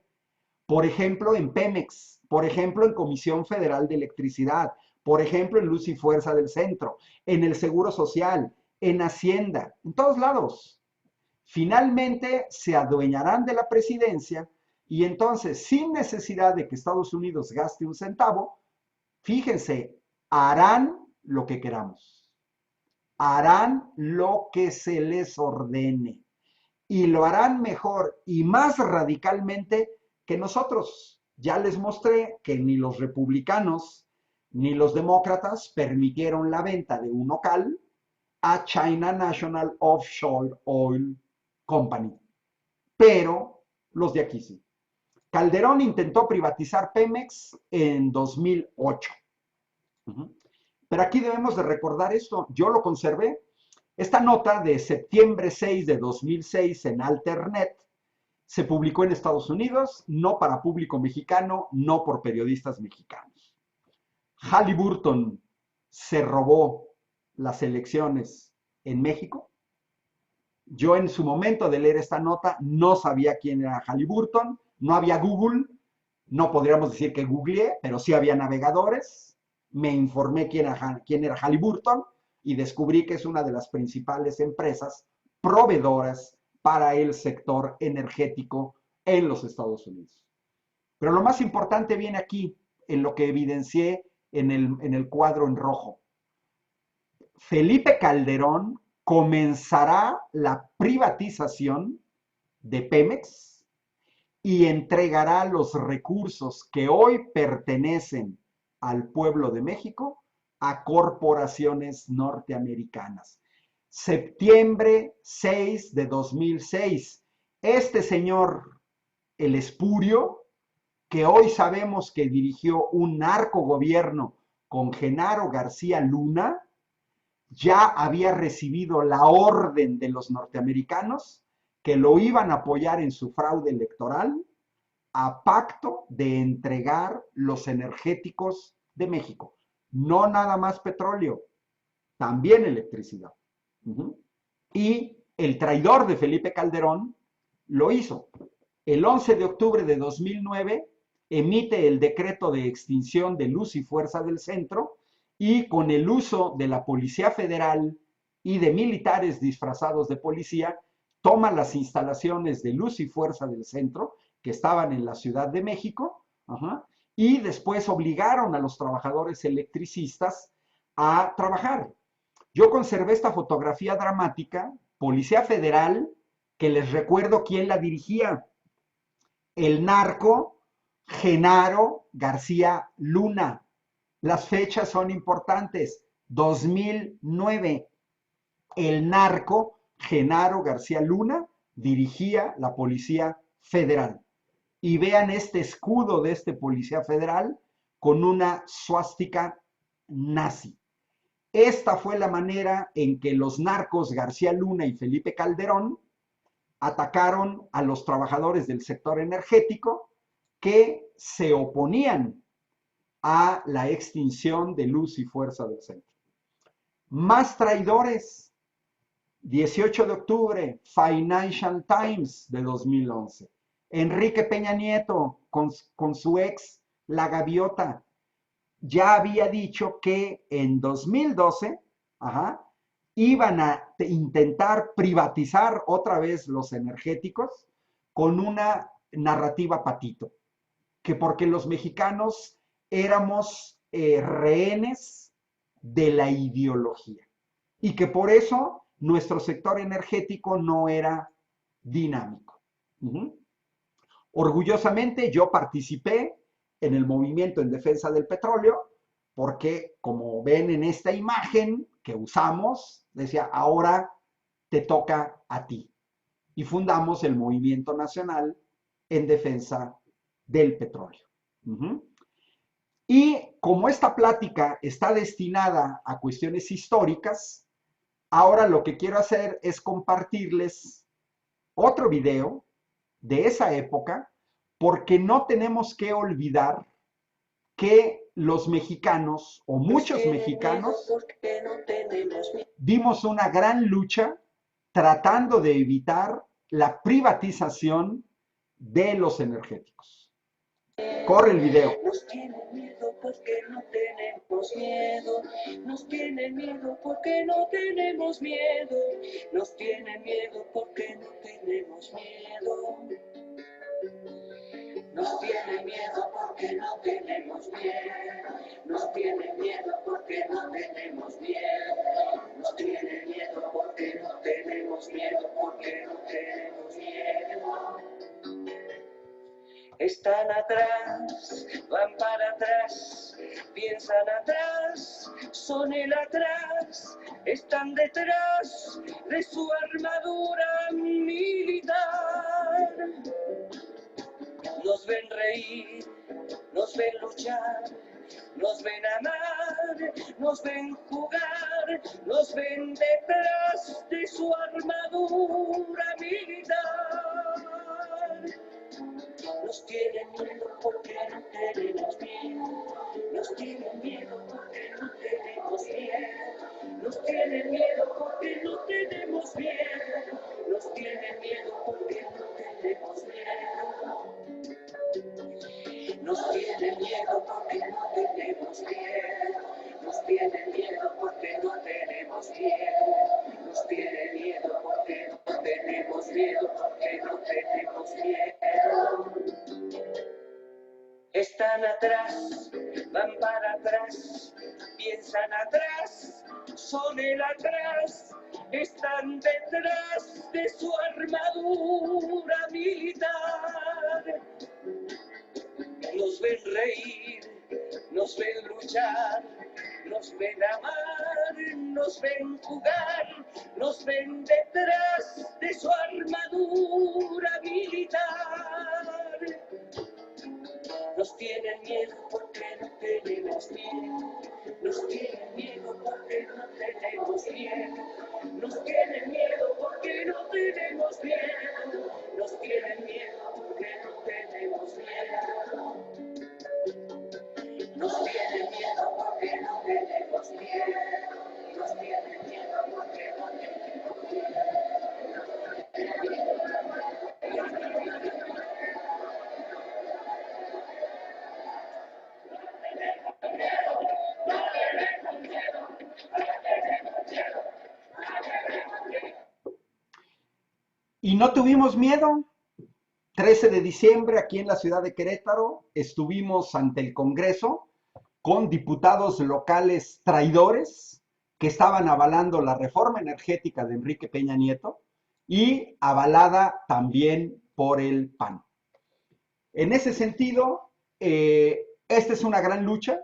S1: por ejemplo, en Pemex, por ejemplo, en Comisión Federal de Electricidad, por ejemplo, en Luz y Fuerza del Centro, en el Seguro Social, en Hacienda, en todos lados. Finalmente se adueñarán de la presidencia y entonces, sin necesidad de que Estados Unidos gaste un centavo, fíjense, harán lo que queramos. Harán lo que se les ordene. Y lo harán mejor y más radicalmente que nosotros. Ya les mostré que ni los republicanos ni los demócratas permitieron la venta de un local a China National Offshore Oil Company. Pero los de aquí sí. Calderón intentó privatizar Pemex en 2008. Pero aquí debemos de recordar esto. Yo lo conservé. Esta nota de septiembre 6 de 2006 en Alternet se publicó en Estados Unidos, no para público mexicano, no por periodistas mexicanos. Halliburton se robó las elecciones en México. Yo en su momento de leer esta nota no sabía quién era Halliburton, no había Google, no podríamos decir que googleé, pero sí había navegadores. Me informé quién era Halliburton y descubrí que es una de las principales empresas proveedoras para el sector energético en los Estados Unidos. Pero lo más importante viene aquí, en lo que evidencié en el cuadro en rojo. Felipe Calderón comenzará la privatización de Pemex y entregará los recursos que hoy pertenecen al pueblo de México a corporaciones norteamericanas. Septiembre 6 de 2006. Este señor, el espurio, que hoy sabemos que dirigió un narcogobierno con Genaro García Luna, ya había recibido la orden de los norteamericanos que lo iban a apoyar en su fraude electoral a pacto de entregar los energéticos de México. No nada más petróleo, también electricidad. Y el traidor de Felipe Calderón, lo hizo. El 11 de octubre de 2009 emite el decreto de extinción de Luz y Fuerza del Centro y con el uso de la Policía Federal y de militares disfrazados de policía, toma las instalaciones de Luz y Fuerza del Centro, que estaban en la Ciudad de México, y después obligaron a los trabajadores electricistas a trabajar. Yo conservé esta fotografía dramática, Policía Federal, que les recuerdo quién la dirigía, el narco Genaro García Luna. Las fechas son importantes. 2009, el narco Genaro García Luna dirigía la Policía Federal. Y vean este escudo de este Policía Federal con una suástica nazi. Esta fue la manera en que los narcos García Luna y Felipe Calderón atacaron a los trabajadores del sector energético que se oponían a la extinción de Luz y Fuerza del Centro. Más traidores. 18 de octubre, Financial Times de 2011. Enrique Peña Nieto con su ex, La Gaviota, ya había dicho que en 2012 iban a intentar privatizar otra vez los energéticos con una narrativa patito, que porque los mexicanos éramos rehenes de la ideología y que por eso nuestro sector energético no era dinámico. Orgullosamente yo participé en el movimiento en defensa del petróleo porque, como ven en esta imagen que usamos, decía, ahora te toca a ti. Y fundamos el Movimiento Nacional en Defensa del Petróleo. Y como esta plática está destinada a cuestiones históricas, ahora lo que quiero hacer es compartirles otro video de esa época, porque no tenemos que olvidar que los mexicanos, o muchos mexicanos, dimos una gran lucha tratando de evitar la privatización de los energéticos. Corre el video.
S3: Nos tienen miedo porque no tenemos miedo. Nos tienen miedo porque no tenemos miedo. Nos tienen miedo porque no tenemos miedo. Nos tienen miedo porque no tenemos miedo. Nos tienen miedo porque no tenemos miedo. Nos tienen miedo porque no tenemos miedo. Porque no tenemos miedo. Están atrás, van para atrás, piensan atrás, son el atrás, están detrás de su armadura militar. Nos ven reír, nos ven luchar, nos ven amar, nos ven jugar, nos ven detrás de su armadura militar. Nos tienen miedo porque no tenemos miedo. Nos tienen miedo porque no tenemos miedo. Nos tienen miedo porque no tenemos miedo. Nos tienen miedo porque no tenemos miedo. Nos tienen miedo porque no tenemos miedo. Nos tienen miedo porque no tenemos miedo. Nos tienen miedo porque no tenemos miedo. Porque no tenemos miedo. Están atrás, van para atrás, piensan atrás, son el atrás, están detrás de su armadura militar. Nos ven reír, nos ven luchar, nos ven amar, nos ven jugar, nos ven detrás de su armadura militar. Nos tienen miedo porque no tenemos miedo. Nos tienen miedo porque no tenemos miedo. Nos tienen miedo porque no tenemos miedo. Nos tienen miedo porque no tenemos miedo. Nos tienen miedo porque no tenemos miedo. Nos tienen miedo porque no tenemos miedo.
S1: Y no tuvimos miedo. 13 de diciembre, aquí en la ciudad de Querétaro, estuvimos ante el Congreso con diputados locales traidores que estaban avalando la reforma energética de Enrique Peña Nieto y avalada también por el PAN. En ese sentido, esta es una gran lucha.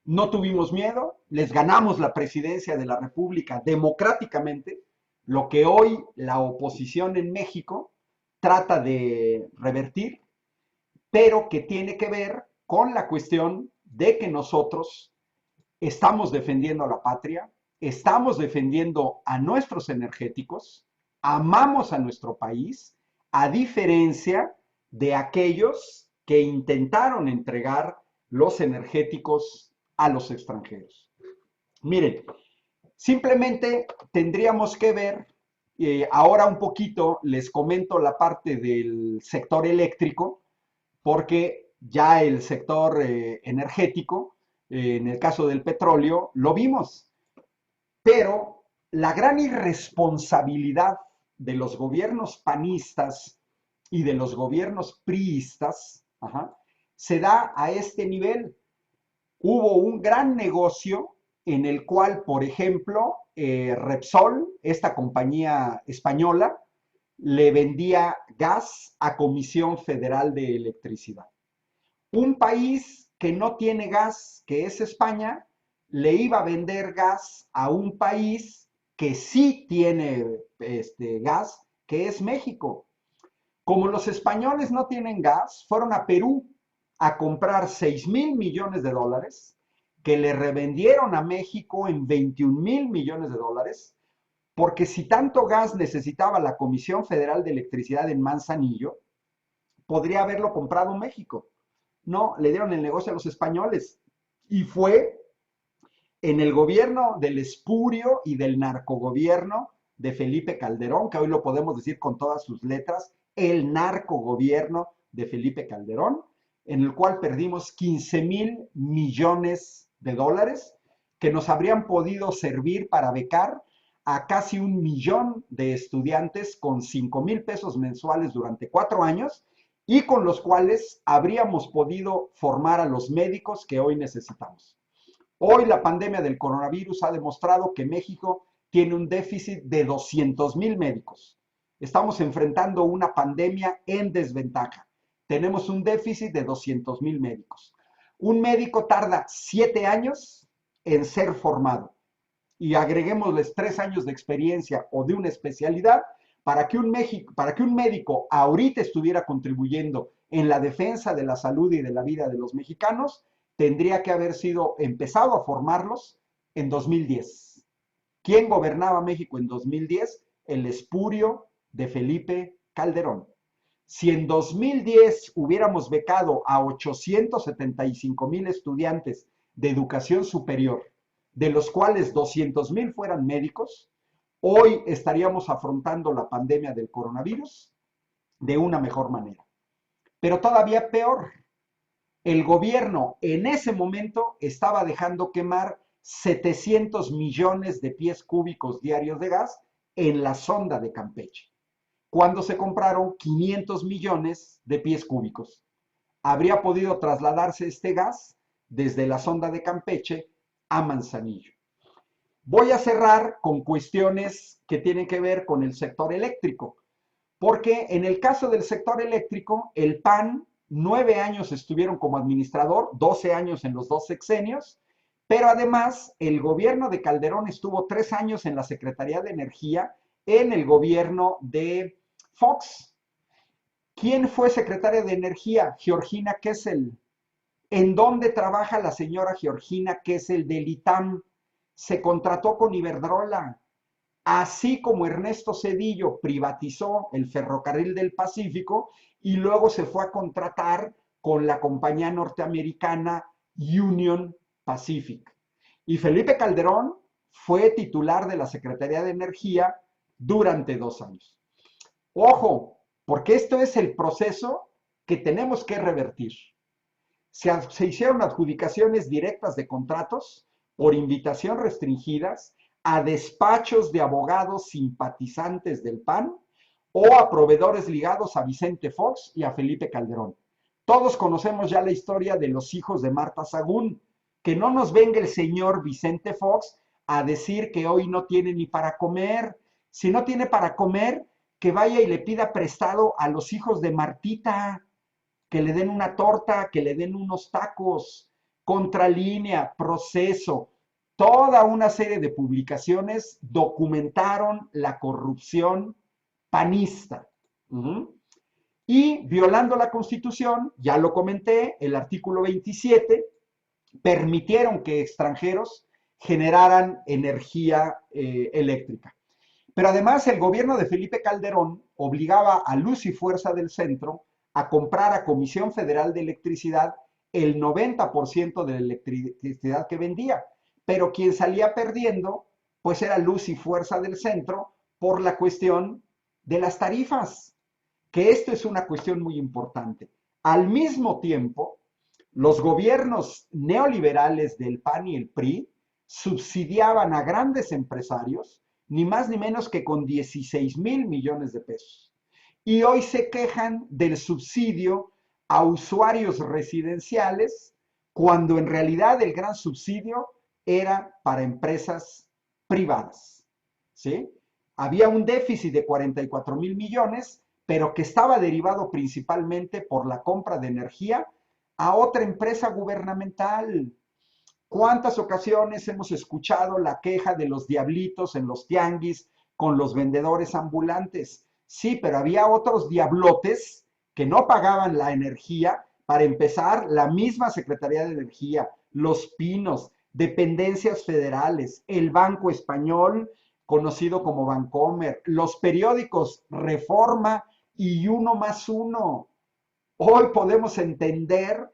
S1: No tuvimos miedo, les ganamos la presidencia de la República democráticamente, lo que hoy la oposición en México trata de revertir, pero que tiene que ver con la cuestión de que nosotros estamos defendiendo a la patria, estamos defendiendo a nuestros energéticos, amamos a nuestro país, a diferencia de aquellos que intentaron entregar los energéticos a los extranjeros. Miren, simplemente tendríamos que ver, ahora un poquito les comento la parte del sector eléctrico, porque ya el sector energético, en el caso del petróleo, lo vimos, pero la gran irresponsabilidad de los gobiernos panistas y de los gobiernos priistas, se da a este nivel. Hubo un gran negocio en el cual, por ejemplo, Repsol, esta compañía española, le vendía gas a Comisión Federal de Electricidad. Un país que no tiene gas, que es España, le iba a vender gas a un país que sí tiene gas, que es México. Como los españoles no tienen gas, fueron a Perú a comprar 6,000 millones de dólares, que le revendieron a México en 21,000 millones de dólares, porque si tanto gas necesitaba la Comisión Federal de Electricidad en Manzanillo, podría haberlo comprado México. No, le dieron el negocio a los españoles. Y fue en el gobierno del espurio y del narcogobierno de Felipe Calderón, que hoy lo podemos decir con todas sus letras, el narcogobierno de Felipe Calderón, en el cual perdimos 15,000 millones de dólares que nos habrían podido servir para becar a casi 1 millón de estudiantes con 5,000 pesos mensuales durante 4 años y con los cuales habríamos podido formar a los médicos que hoy necesitamos. Hoy la pandemia del coronavirus ha demostrado que México tiene un déficit de 200,000 médicos. Estamos enfrentando una pandemia en desventaja. Tenemos un déficit de 200,000 médicos. Un médico tarda 7 años en ser formado y agreguémosles 3 años de experiencia o de una especialidad para que un médico ahorita estuviera contribuyendo en la defensa de la salud y de la vida de los mexicanos, tendría que haber sido empezado a formarlos en 2010. ¿Quién gobernaba México en 2010? El espurio de Felipe Calderón. Si en 2010 hubiéramos becado a 875,000 estudiantes de educación superior, de los cuales 200,000 fueran médicos, hoy estaríamos afrontando la pandemia del coronavirus de una mejor manera. Pero todavía peor, el gobierno en ese momento estaba dejando quemar 700 millones de pies cúbicos diarios de gas en la sonda de Campeche, cuando se compraron 500 millones de pies cúbicos. Habría podido trasladarse este gas desde la sonda de Campeche a Manzanillo. Voy a cerrar con cuestiones que tienen que ver con el sector eléctrico, porque en el caso del sector eléctrico, el PAN 9 años estuvieron como administrador, 12 años en los 2 sexenios, pero además el gobierno de Calderón estuvo 3 años en la Secretaría de Energía en el gobierno de Fox. ¿Quién fue secretaria de Energía? Georgina Kessel. ¿En dónde trabaja la señora Georgina Kessel del ITAM? Se contrató con Iberdrola. Así como Ernesto Zedillo privatizó el Ferrocarril del Pacífico y luego se fue a contratar con la compañía norteamericana Union Pacific. Y Felipe Calderón fue titular de la Secretaría de Energía durante 2 años. Ojo, porque esto es el proceso que tenemos que revertir. Se hicieron adjudicaciones directas de contratos por invitación restringidas a despachos de abogados simpatizantes del PAN o a proveedores ligados a Vicente Fox y a Felipe Calderón. Todos conocemos ya la historia de los hijos de Marta Sagún. Que no nos venga el señor Vicente Fox a decir que hoy no tiene ni para comer. Si no tiene para comer, que vaya y le pida prestado a los hijos de Martita, que le den una torta, que le den unos tacos. Contralínea, Proceso, toda una serie de publicaciones documentaron la corrupción panista. Y violando la Constitución, ya lo comenté, el artículo 27, permitieron que extranjeros generaran energía eléctrica. Pero además el gobierno de Felipe Calderón obligaba a Luz y Fuerza del Centro a comprar a Comisión Federal de Electricidad el 90% de la electricidad que vendía. Pero quien salía perdiendo, pues era Luz y Fuerza del Centro por la cuestión de las tarifas, que esto es una cuestión muy importante. Al mismo tiempo, los gobiernos neoliberales del PAN y el PRI subsidiaban a grandes empresarios, ni más ni menos que con 16,000 millones de pesos. Y hoy se quejan del subsidio a usuarios residenciales, cuando en realidad el gran subsidio era para empresas privadas. ¿Sí? Había un déficit de 44,000 millones, pero que estaba derivado principalmente por la compra de energía a otra empresa gubernamental. ¿Cuántas ocasiones hemos escuchado la queja de los diablitos en los tianguis con los vendedores ambulantes? Sí, pero había otros diablotes que no pagaban la energía. Para empezar, la misma Secretaría de Energía, Los Pinos, dependencias federales, el Banco Español, conocido como Bancomer, los periódicos Reforma y Uno más Uno. Hoy podemos entender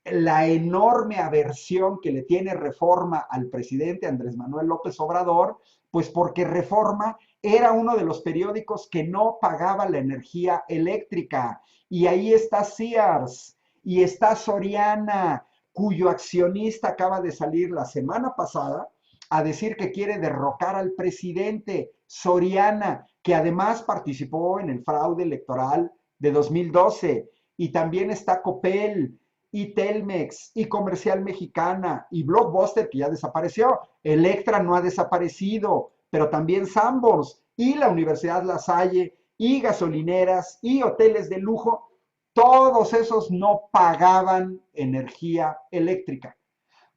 S1: la enorme aversión que le tiene Reforma al presidente Andrés Manuel López Obrador, pues porque Reforma era uno de los periódicos que no pagaba la energía eléctrica. Y ahí está Sears y está Soriana, cuyo accionista acaba de salir la semana pasada a decir que quiere derrocar al presidente. Soriana, que además participó en el fraude electoral de 2012. Y también está Coppel, y Telmex, y Comercial Mexicana, y Blockbuster, que ya desapareció. Electra no ha desaparecido, pero también Sanborns, y la Universidad La Salle, y gasolineras, y hoteles de lujo. Todos esos no pagaban energía eléctrica.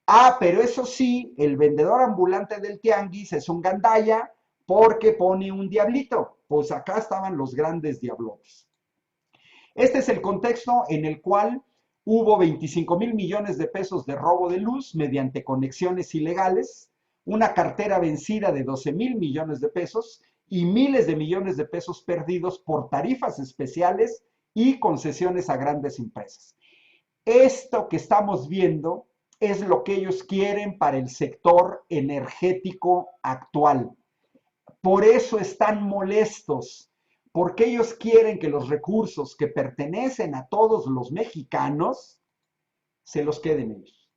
S1: Ah, pero eso sí, el vendedor ambulante del tianguis es un gandalla porque pone un diablito. Pues acá estaban los grandes diablotes. Este es el contexto en el cual hubo 25,000 millones de pesos de robo de luz mediante conexiones ilegales, una cartera vencida de 12,000 millones de pesos y miles de millones de pesos perdidos por tarifas especiales y concesiones a grandes empresas. Esto que estamos viendo es lo que ellos quieren para el sector energético actual. Por eso están molestos, porque ellos quieren que los recursos que pertenecen a todos los mexicanos se los queden ellos.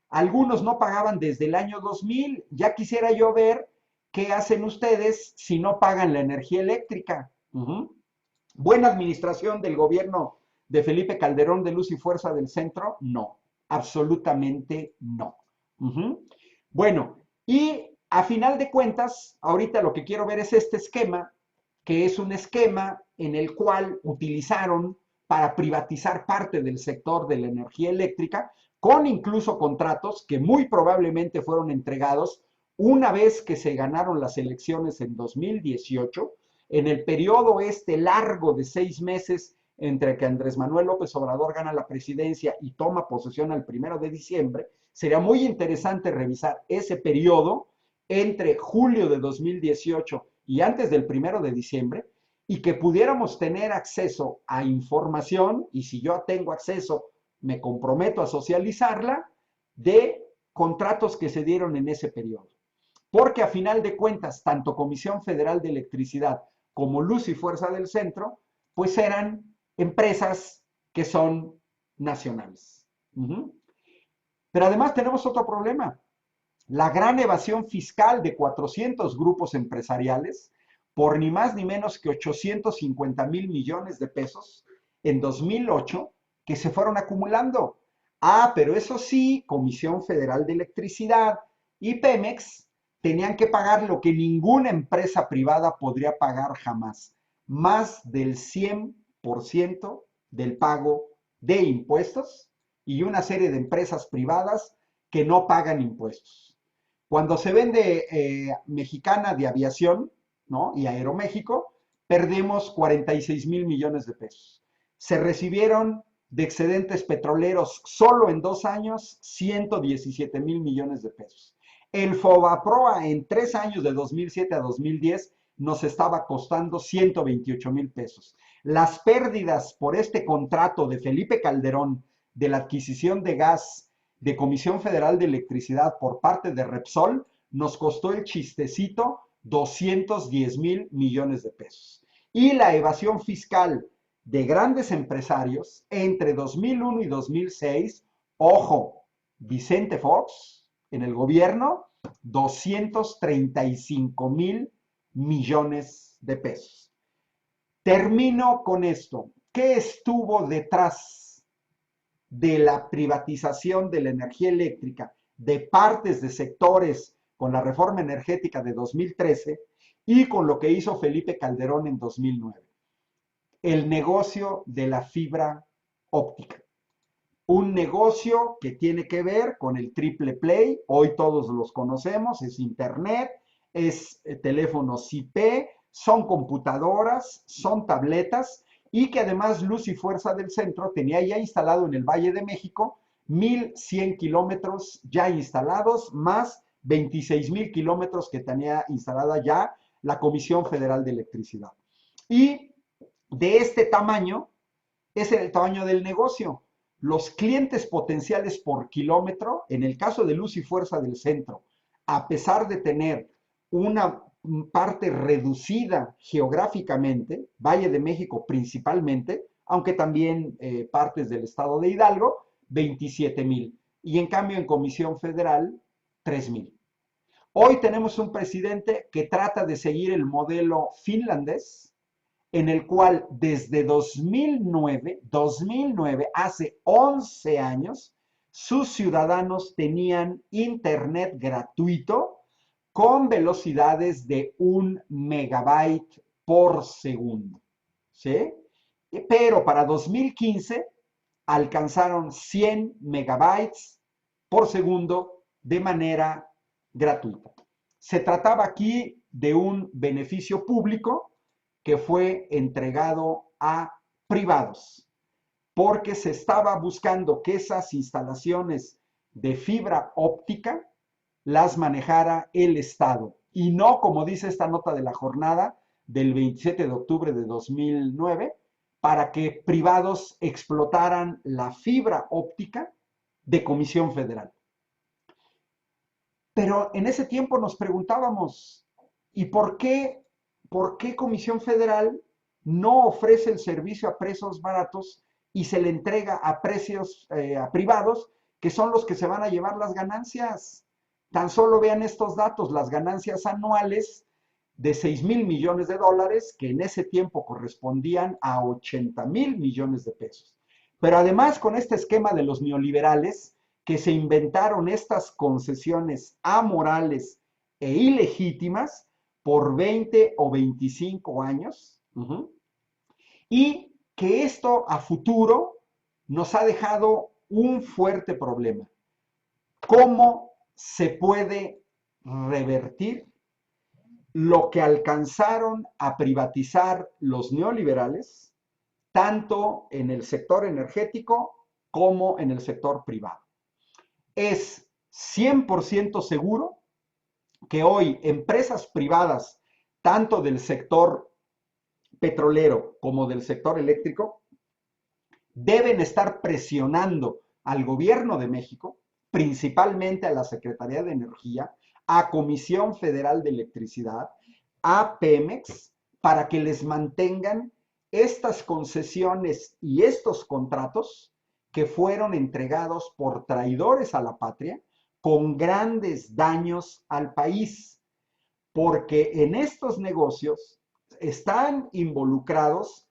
S1: Algunos no pagaban desde el año 2000. Ya quisiera yo ver qué hacen ustedes si no pagan la energía eléctrica. ¿Buena administración del gobierno de Felipe Calderón de Luz y Fuerza del Centro? No, absolutamente no. Bueno, y a final de cuentas, ahorita lo que quiero ver es este esquema, que es un esquema en el cual utilizaron para privatizar parte del sector de la energía eléctrica, con incluso contratos que muy probablemente fueron entregados una vez que se ganaron las elecciones en 2018, en el periodo este largo de 6 meses entre que Andrés Manuel López Obrador gana la presidencia y toma posesión al 1 de diciembre. Sería muy interesante revisar ese periodo entre julio de 2018 y antes del 1 de diciembre, y que pudiéramos tener acceso a información, y si yo tengo acceso, me comprometo a socializarla, de contratos que se dieron en ese periodo. Porque a final de cuentas, tanto Comisión Federal de Electricidad como Luz y Fuerza del Centro, pues eran empresas que son nacionales. Pero además tenemos otro problema. La gran evasión fiscal de 400 grupos empresariales por ni más ni menos que 850,000 millones de pesos en 2008 que se fueron acumulando. Ah, pero eso sí, Comisión Federal de Electricidad y Pemex tenían que pagar lo que ninguna empresa privada podría pagar jamás, más del 100% del pago de impuestos, y una serie de empresas privadas que no pagan impuestos. Cuando se vende Mexicana de Aviación, ¿no? Y Aeroméxico, perdemos 46,000 millones de pesos. Se recibieron de excedentes petroleros solo en 2 años 117,000 millones de pesos. El Fobaproa en 3 años, de 2007 a 2010, nos estaba costando 128,000 pesos. Las pérdidas por este contrato de Felipe Calderón de la adquisición de gas de Comisión Federal de Electricidad por parte de Repsol nos costó el chistecito 210,000 millones de pesos. Y la evasión fiscal de grandes empresarios entre 2001 y 2006, ojo, Vicente Fox en el gobierno, 235,000 millones de pesos. Termino con esto. ¿Qué estuvo detrás de la privatización de la energía eléctrica de partes de sectores con la reforma energética de 2013 y con lo que hizo Felipe Calderón en 2009? El negocio de la fibra óptica. Un negocio que tiene que ver con el triple play, hoy todos los conocemos, es internet, es teléfonos IP, son computadoras, son tabletas, y que además Luz y Fuerza del Centro tenía ya instalado en el Valle de México 1,100 kilómetros ya instalados, más 26,000 kilómetros que tenía instalada ya la Comisión Federal de Electricidad. Y de este tamaño es el tamaño del negocio. Los clientes potenciales por kilómetro, en el caso de Luz y Fuerza del Centro, a pesar de tener una parte reducida geográficamente, Valle de México principalmente, aunque también partes del estado de Hidalgo, 27,000. Y en cambio en Comisión Federal, 3,000. Hoy tenemos un presidente que trata de seguir el modelo finlandés, en el cual desde 2009, hace 11 años, sus ciudadanos tenían internet gratuito con velocidades de 1 megabyte por segundo, ¿sí? Pero para 2015 alcanzaron 100 megabytes por segundo de manera gratuita. Se trataba aquí de un beneficio público que fue entregado a privados, porque se estaba buscando que esas instalaciones de fibra óptica las manejara el Estado, y no, como dice esta nota de la jornada del 27 de octubre de 2009, para que privados explotaran la fibra óptica de Comisión Federal. Pero en ese tiempo nos preguntábamos, ¿y por qué Comisión Federal no ofrece el servicio a precios baratos y se le entrega a precios a privados, que son los que se van a llevar las ganancias? Tan solo vean estos datos: las ganancias anuales de 6,000 millones de dólares, que en ese tiempo correspondían a 80,000 millones de pesos. Pero además, con este esquema de los neoliberales, que se inventaron estas concesiones amorales e ilegítimas por 20 o 25 años, y que esto a futuro nos ha dejado un fuerte problema. ¿Cómo se puede revertir lo que alcanzaron a privatizar los neoliberales, tanto en el sector energético como en el sector privado? Es 100% seguro que hoy empresas privadas, tanto del sector petrolero como del sector eléctrico, deben estar presionando al gobierno de México, principalmente a la Secretaría de Energía, a Comisión Federal de Electricidad, a Pemex, para que les mantengan estas concesiones y estos contratos que fueron entregados por traidores a la patria, con grandes daños al país, porque en estos negocios están involucrados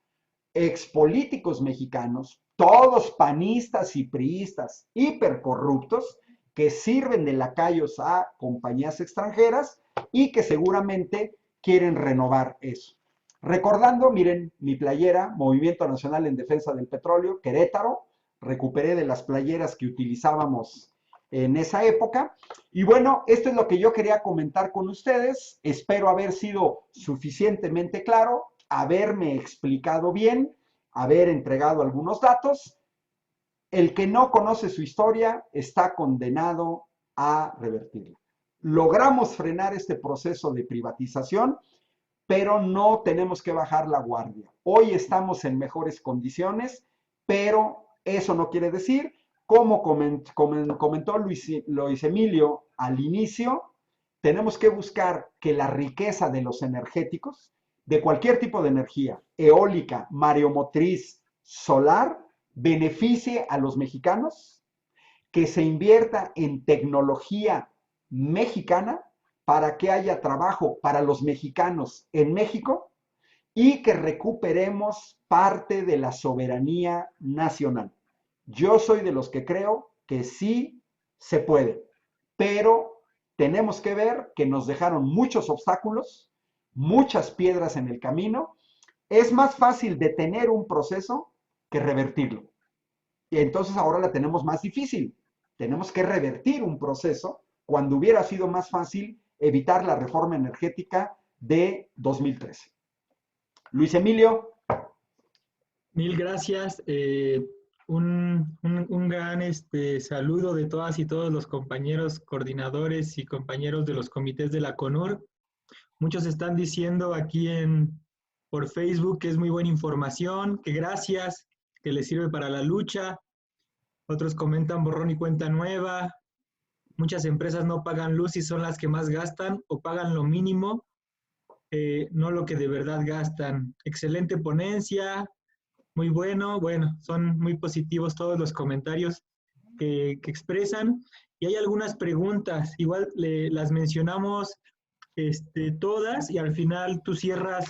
S1: expolíticos mexicanos, todos panistas y priistas hipercorruptos, que sirven de lacayos a compañías extranjeras y que seguramente quieren renovar eso. Recordando, miren, mi playera, Movimiento Nacional en Defensa del Petróleo, Querétaro, recuperé de las playeras que utilizábamos en esa época. Y bueno, esto es lo que yo quería comentar con ustedes. Espero haber sido suficientemente claro, haberme explicado bien, haber entregado algunos datos. El que no conoce su historia está condenado a revertirla. Logramos frenar este proceso de privatización, pero no tenemos que bajar la guardia. Hoy estamos en mejores condiciones, pero eso no quiere decir, como comentó Luis Emilio al inicio, tenemos que buscar que la riqueza de los energéticos, de cualquier tipo de energía, eólica, mareomotriz, solar, beneficie a los mexicanos, que se invierta en tecnología mexicana para que haya trabajo para los mexicanos en México y que recuperemos parte de la soberanía nacional. Yo soy de los que creo que sí se puede, pero tenemos que ver que nos dejaron muchos obstáculos, muchas piedras en el camino. Es más fácil detener un proceso que revertirlo. Y entonces ahora la tenemos más difícil. Tenemos que revertir un proceso cuando hubiera sido más fácil evitar la reforma energética de 2013. Luis Emilio.
S4: Mil gracias. Un gran saludo de todas y todos los compañeros coordinadores y compañeros de los comités de la CONUR. Muchos están diciendo aquí por Facebook que es muy buena información, que gracias, que les sirve para la lucha. Otros comentan borrón y cuenta nueva. Muchas empresas no pagan luz y son las que más gastan o pagan lo mínimo, no lo que de verdad gastan. Excelente ponencia, muy bueno. Bueno, son muy positivos todos los comentarios que expresan. Y hay algunas preguntas, igual las mencionamos todas y al final tú cierras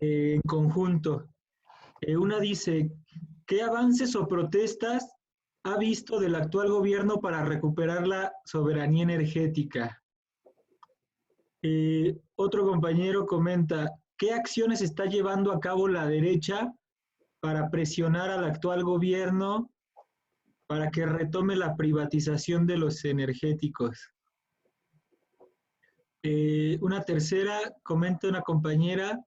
S4: en conjunto. Una dice, ¿qué avances o protestas ha visto del actual gobierno para recuperar la soberanía energética? Otro compañero comenta, ¿qué acciones está llevando a cabo la derecha para presionar al actual gobierno para que retome la privatización de los energéticos? Una tercera, comenta una compañera,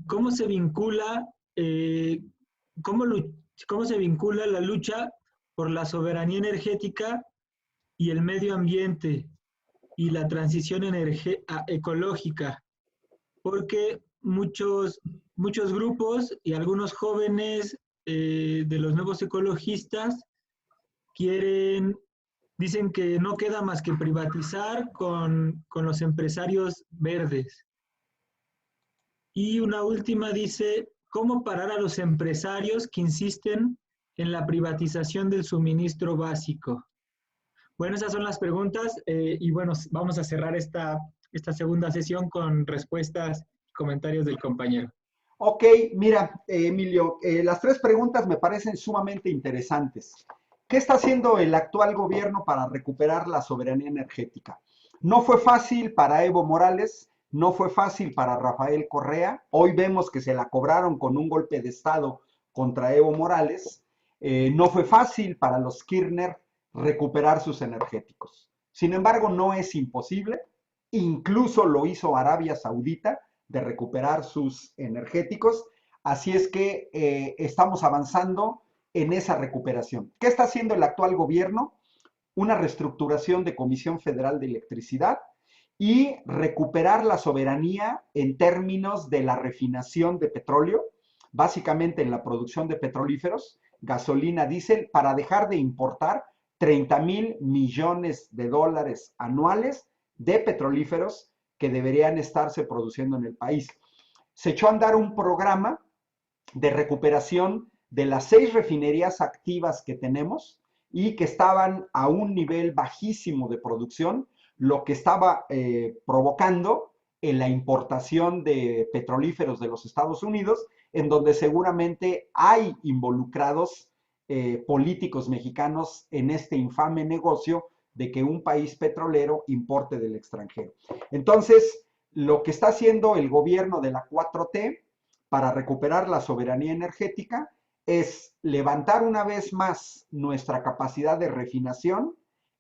S4: ¿cómo se vincula cómo se vincula la lucha por la soberanía energética y el medio ambiente y la transición ecológica? Porque muchos grupos y algunos jóvenes de los nuevos ecologistas dicen que no queda más que privatizar con los empresarios verdes. Y una última dice, ¿cómo parar a los empresarios que insisten en la privatización del suministro básico? Bueno, esas son las preguntas y bueno, vamos a cerrar esta segunda sesión con respuestas y comentarios del compañero.
S1: Ok, mira, Emilio, las tres preguntas me parecen sumamente interesantes. ¿Qué está haciendo el actual gobierno para recuperar la soberanía energética? No fue fácil para Evo Morales, no fue fácil para Rafael Correa. Hoy vemos que se la cobraron con un golpe de Estado contra Evo Morales. No fue fácil para los Kirchner recuperar sus energéticos. Sin embargo, no es imposible. Incluso lo hizo Arabia Saudita de recuperar sus energéticos. Así es que estamos avanzando en esa recuperación. ¿Qué está haciendo el actual gobierno? Una reestructuración de Comisión Federal de Electricidad y recuperar la soberanía en términos de la refinación de petróleo, básicamente en la producción de petrolíferos, gasolina, diésel, para dejar de importar 30,000 millones de dólares anuales de petrolíferos que deberían estarse produciendo en el país. Se echó a andar un programa de recuperación de las 6 refinerías activas que tenemos y que estaban a un nivel bajísimo de producción, lo que estaba provocando en la importación de petrolíferos de los Estados Unidos, en donde seguramente hay involucrados políticos mexicanos en este infame negocio de que un país petrolero importe del extranjero. Entonces, lo que está haciendo el gobierno de la 4T para recuperar la soberanía energética es levantar una vez más nuestra capacidad de refinación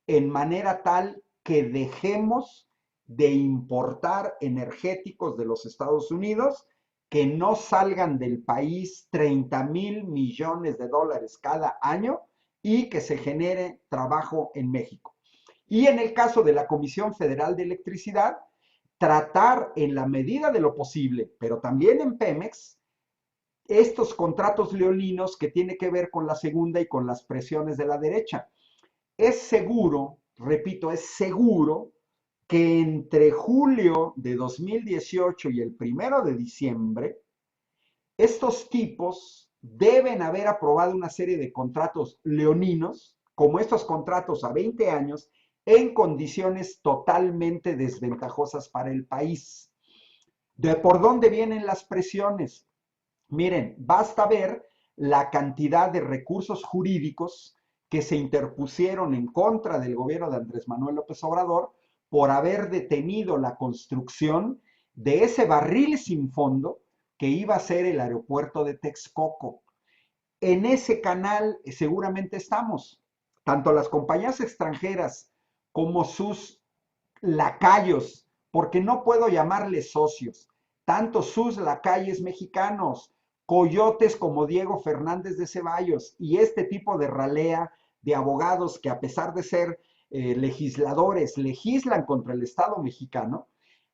S1: en manera tal que dejemos de importar energéticos de los Estados Unidos, que no salgan del país 30,000 millones de dólares cada año y que se genere trabajo en México. Y en el caso de la Comisión Federal de Electricidad, tratar en la medida de lo posible, pero también en Pemex, estos contratos leoninos que tiene que ver con la segunda y con las presiones de la derecha. Es seguro, repito, es seguro que entre julio de 2018 y el 1 de diciembre, estos tipos deben haber aprobado una serie de contratos leoninos, como estos contratos a 20 años, en condiciones totalmente desventajosas para el país. ¿De por dónde vienen las presiones? Miren, basta ver la cantidad de recursos jurídicos que se interpusieron en contra del gobierno de Andrés Manuel López Obrador por haber detenido la construcción de ese barril sin fondo que iba a ser el aeropuerto de Texcoco. En ese canal seguramente estamos, tanto las compañías extranjeras como sus lacayos, porque no puedo llamarles socios, tanto sus lacayes mexicanos, coyotes como Diego Fernández de Ceballos y este tipo de ralea de abogados que a pesar de ser legisladores legislan contra el Estado mexicano.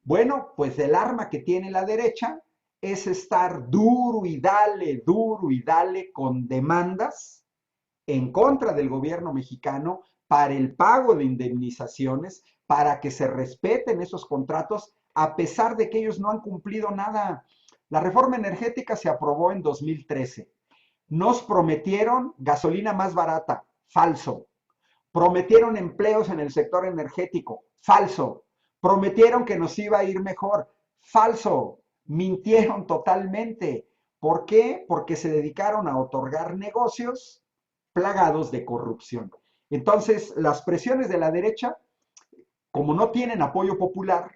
S1: Bueno, pues el arma que tiene la derecha es estar duro y dale con demandas en contra del gobierno mexicano para el pago de indemnizaciones, para que se respeten esos contratos, a pesar de que ellos no han cumplido nada. La reforma energética se aprobó en 2013. Nos prometieron gasolina más barata, falso. Prometieron empleos en el sector energético, falso. Prometieron que nos iba a ir mejor, falso. Mintieron totalmente. ¿Por qué? Porque se dedicaron a otorgar negocios plagados de corrupción. Entonces, las presiones de la derecha, como no tienen apoyo popular,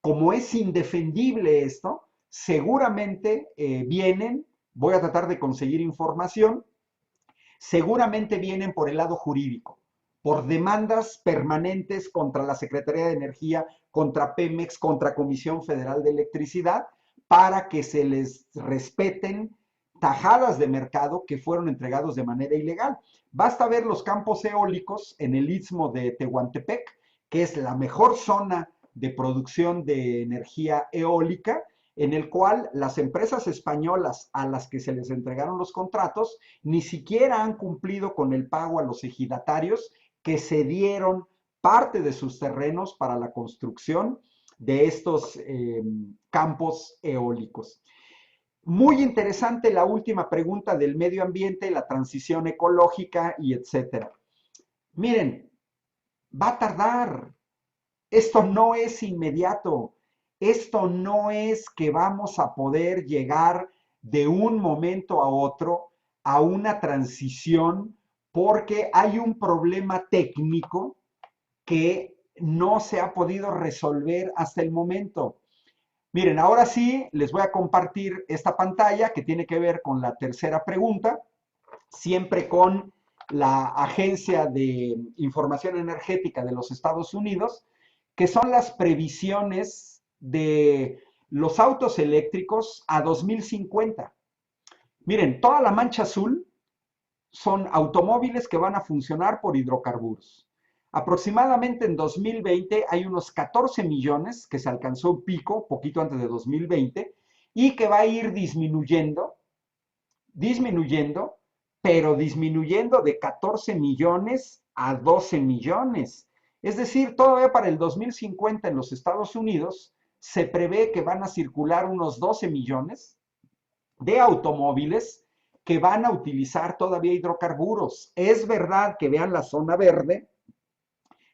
S1: como es indefendible esto, seguramente vienen, voy a tratar de conseguir información, seguramente vienen por el lado jurídico, por demandas permanentes contra la Secretaría de Energía, contra Pemex, contra Comisión Federal de Electricidad, para que se les respeten tajadas de mercado que fueron entregados de manera ilegal. Basta ver los campos eólicos en el istmo de Tehuantepec, que es la mejor zona de producción de energía eólica, en el cual las empresas españolas a las que se les entregaron los contratos ni siquiera han cumplido con el pago a los ejidatarios que cedieron parte de sus terrenos para la construcción de estos campos eólicos. Muy interesante la última pregunta del medio ambiente, la transición ecológica y etcétera. Miren, va a tardar. Esto no es inmediato. Esto no es que vamos a poder llegar de un momento a otro a una transición porque hay un problema técnico que no se ha podido resolver hasta el momento. Miren, ahora sí les voy a compartir esta pantalla que tiene que ver con la tercera pregunta, siempre con la Agencia de Información Energética de los Estados Unidos, que son las previsiones de los autos eléctricos a 2050. Miren, toda la mancha azul son automóviles que van a funcionar por hidrocarburos. Aproximadamente en 2020 hay unos 14 millones que se alcanzó un pico poquito antes de 2020 y que va a ir disminuyendo, pero disminuyendo de 14 millones a 12 millones. Es decir, todavía para el 2050 en los Estados Unidos se prevé que van a circular unos 12 millones de automóviles que van a utilizar todavía hidrocarburos. Es verdad que vean la zona verde,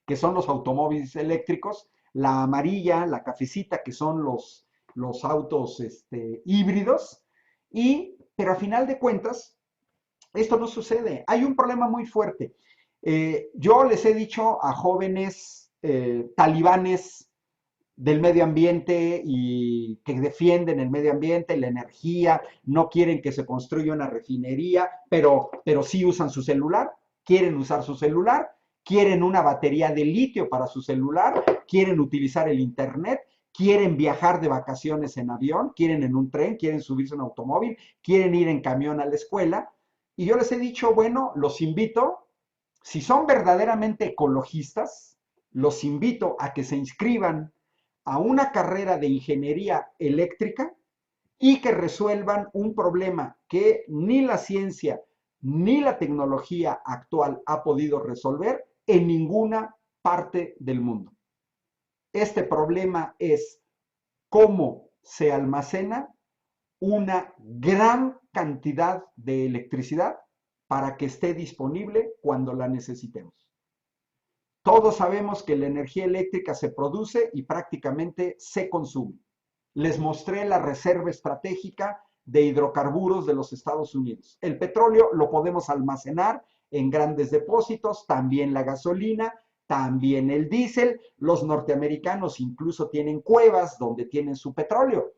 S1: que son los automóviles eléctricos, la amarilla, la cafecita, que son los autos híbridos, pero a final de cuentas, esto no sucede. Hay un problema muy fuerte. Yo les he dicho a jóvenes talibanes del medio ambiente y que defienden el medio ambiente, la energía, no quieren que se construya una refinería, pero sí usan su celular, quieren usar su celular, quieren una batería de litio para su celular, quieren utilizar el internet, quieren viajar de vacaciones en avión, quieren en un tren, quieren subirse en un automóvil, quieren ir en camión a la escuela. Y yo les he dicho, bueno, los invito, si son verdaderamente ecologistas, los invito a que se inscriban a una carrera de ingeniería eléctrica y que resuelvan un problema que ni la ciencia ni la tecnología actual ha podido resolver en ninguna parte del mundo. Este problema es cómo se almacena una gran cantidad de electricidad para que esté disponible cuando la necesitemos. Todos sabemos que la energía eléctrica se produce y prácticamente se consume. Les mostré la reserva estratégica de hidrocarburos de los Estados Unidos. El petróleo lo podemos almacenar en grandes depósitos, también la gasolina, también el diésel. Los norteamericanos incluso tienen cuevas donde tienen su petróleo,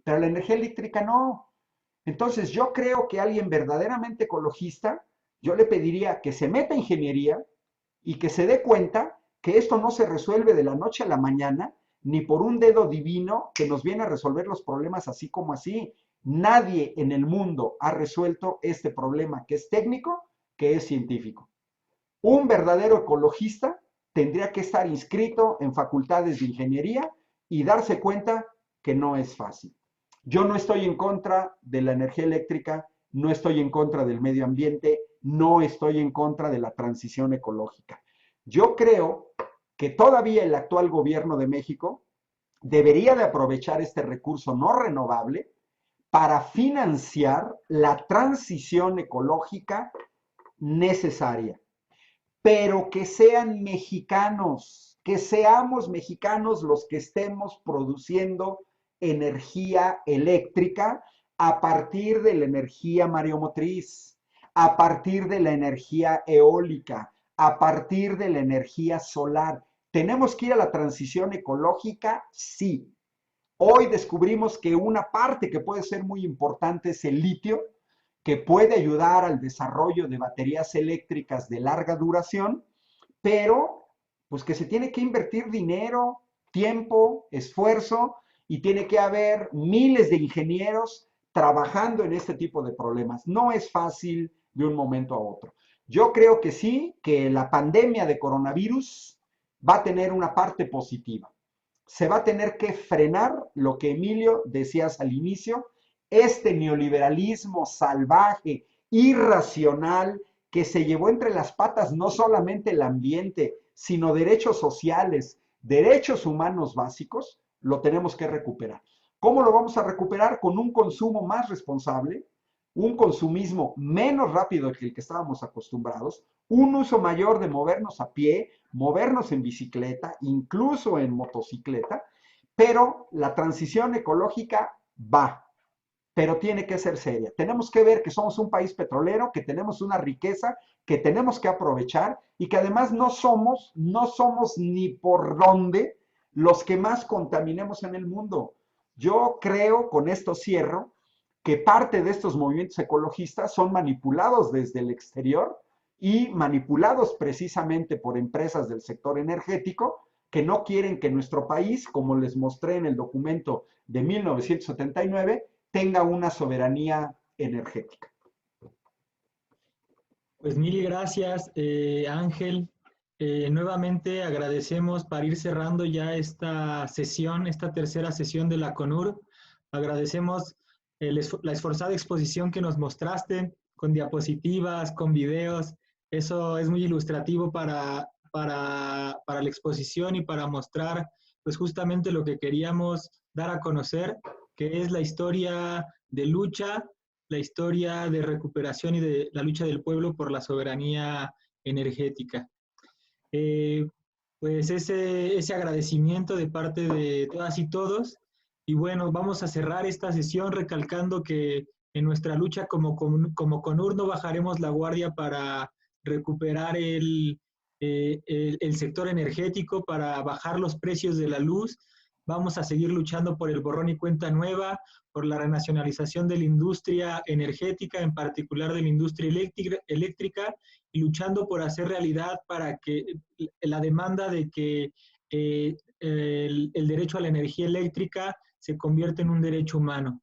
S1: pero la energía eléctrica no. Entonces yo creo que alguien verdaderamente ecologista, yo le pediría que se meta a ingeniería y que se dé cuenta que esto no se resuelve de la noche a la mañana, ni por un dedo divino que nos viene a resolver los problemas así como así. Nadie en el mundo ha resuelto este problema que es técnico, que es científico. Un verdadero ecologista tendría que estar inscrito en facultades de ingeniería y darse cuenta que no es fácil. Yo no estoy en contra de la energía eléctrica, no estoy en contra del medio ambiente, no estoy en contra de la transición ecológica. Yo creo que todavía el actual gobierno de México debería de aprovechar este recurso no renovable para financiar la transición ecológica necesaria, pero que sean mexicanos, que seamos mexicanos los que estemos produciendo energía eléctrica a partir de la energía mareomotriz, a partir de la energía eólica, a partir de la energía solar. ¿Tenemos que ir a la transición ecológica? Sí. Hoy descubrimos que una parte que puede ser muy importante es el litio, que puede ayudar al desarrollo de baterías eléctricas de larga duración, pero pues que se tiene que invertir dinero, tiempo, esfuerzo y tiene que haber miles de ingenieros trabajando en este tipo de problemas. No es fácil de un momento a otro. Yo creo que sí, que la pandemia de coronavirus va a tener una parte positiva. Se va a tener que frenar lo que Emilio decías al inicio, este neoliberalismo salvaje, irracional, que se llevó entre las patas no solamente el ambiente, sino derechos sociales, derechos humanos básicos, lo tenemos que recuperar. ¿Cómo lo vamos a recuperar? Con un consumo más responsable, un consumismo menos rápido que el que estábamos acostumbrados, un uso mayor de movernos a pie, movernos en bicicleta, incluso en motocicleta, pero la transición ecológica va, pero tiene que ser seria. Tenemos que ver que somos un país petrolero, que tenemos una riqueza que tenemos que aprovechar y que además no somos ni por dónde los que más contaminemos en el mundo. Yo creo, con esto cierro, que parte de estos movimientos ecologistas son manipulados desde el exterior y manipulados precisamente por empresas del sector energético que no quieren que nuestro país, como les mostré en el documento de 1979, tenga una soberanía energética.
S4: Pues mil gracias, Ángel. Nuevamente agradecemos para ir cerrando ya esta sesión, esta tercera sesión de la CONUR. Agradecemos la esforzada exposición que nos mostraste con diapositivas, con videos. Eso es muy ilustrativo para la exposición y para mostrar pues justamente lo que queríamos dar a conocer, que es la historia de lucha, la historia de recuperación y de la lucha del pueblo por la soberanía energética. pues ese agradecimiento de parte de todas y todos. Y bueno, vamos a cerrar esta sesión recalcando que en nuestra lucha como CONUR no bajaremos la guardia para recuperar el sector energético, para bajar los precios de la luz. Vamos a seguir luchando por el borrón y cuenta nueva, por la renacionalización de la industria energética, en particular de la industria eléctrica, y luchando por hacer realidad para que la demanda de que el derecho a la energía eléctrica se convierta en un derecho humano.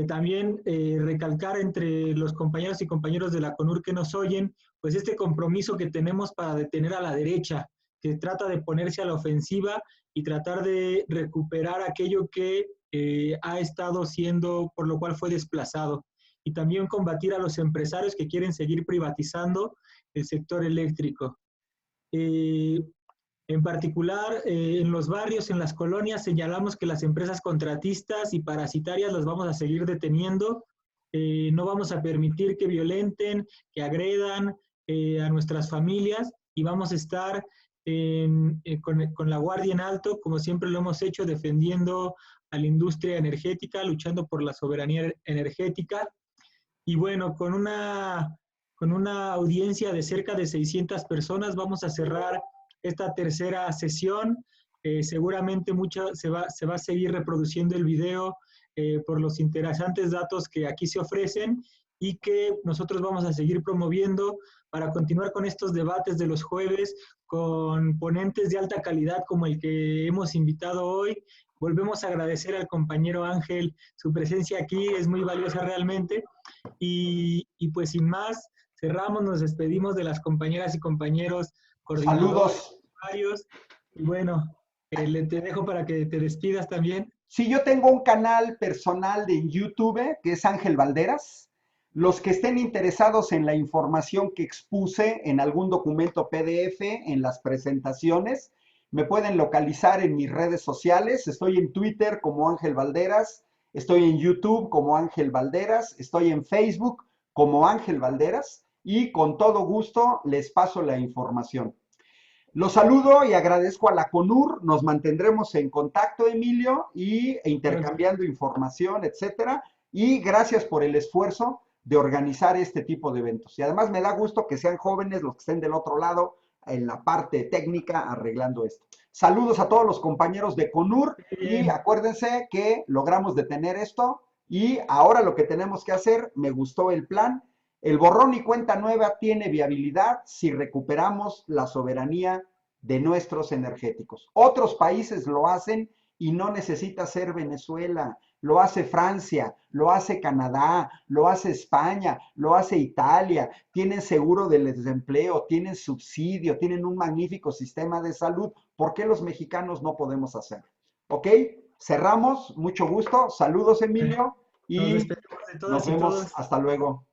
S4: También recalcar entre los compañeros y compañeros de la CONUR que nos oyen, pues este compromiso que tenemos para detener a la derecha, que trata de ponerse a la ofensiva y tratar de recuperar aquello que ha estado siendo, por lo cual fue desplazado. Y también combatir a los empresarios que quieren seguir privatizando el sector eléctrico. En particular, en los barrios, en las colonias, señalamos que las empresas contratistas y parasitarias las vamos a seguir deteniendo. No vamos a permitir que violenten, que agredan a nuestras familias, y vamos a estar con la guardia en alto, como siempre lo hemos hecho, defendiendo a la industria energética, luchando por la soberanía energética. Y bueno, con una audiencia de cerca de 600 personas, vamos a cerrar esta tercera sesión. Seguramente se va a seguir reproduciendo el video por los interesantes datos que aquí se ofrecen, y que nosotros vamos a seguir promoviendo para continuar con estos debates de los jueves con ponentes de alta calidad como el que hemos invitado hoy. Volvemos a agradecer al compañero Ángel su presencia aquí, es muy valiosa realmente. Y pues sin más, cerramos, nos despedimos de las compañeras y compañeros coordinadores.
S1: Saludos.
S4: Y bueno, te dejo para que te despidas también.
S1: Sí, yo tengo un canal personal en YouTube que es Ángel Valderas. Los que estén interesados en la información que expuse en algún documento PDF, en las presentaciones, me pueden localizar en mis redes sociales. Estoy en Twitter como Ángel Valderas, estoy en YouTube como Ángel Valderas, estoy en Facebook como Ángel Valderas, y con todo gusto les paso la información. Los saludo y agradezco a la CONUR. Nos mantendremos en contacto, Emilio, e intercambiando información, etcétera. Y gracias por el esfuerzo de organizar este tipo de eventos. Y además me da gusto que sean jóvenes los que estén del otro lado en la parte técnica arreglando esto. Saludos a todos los compañeros de CONUR y acuérdense que logramos detener esto, y ahora lo que tenemos que hacer, me gustó el plan. El borrón y cuenta nueva tiene viabilidad si recuperamos la soberanía de nuestros energéticos. Otros países lo hacen y no necesita ser Venezuela. Lo hace Francia, lo hace Canadá, lo hace España, lo hace Italia. Tienen seguro del desempleo, tienen subsidio, tienen un magnífico sistema de salud. ¿Por qué los mexicanos no podemos hacerlo? ¿Ok? Cerramos. Mucho gusto. Saludos, Emilio. Y
S4: Nos despedimos de todas
S1: nos
S4: y
S1: vemos.
S4: todos.
S1: Hasta luego.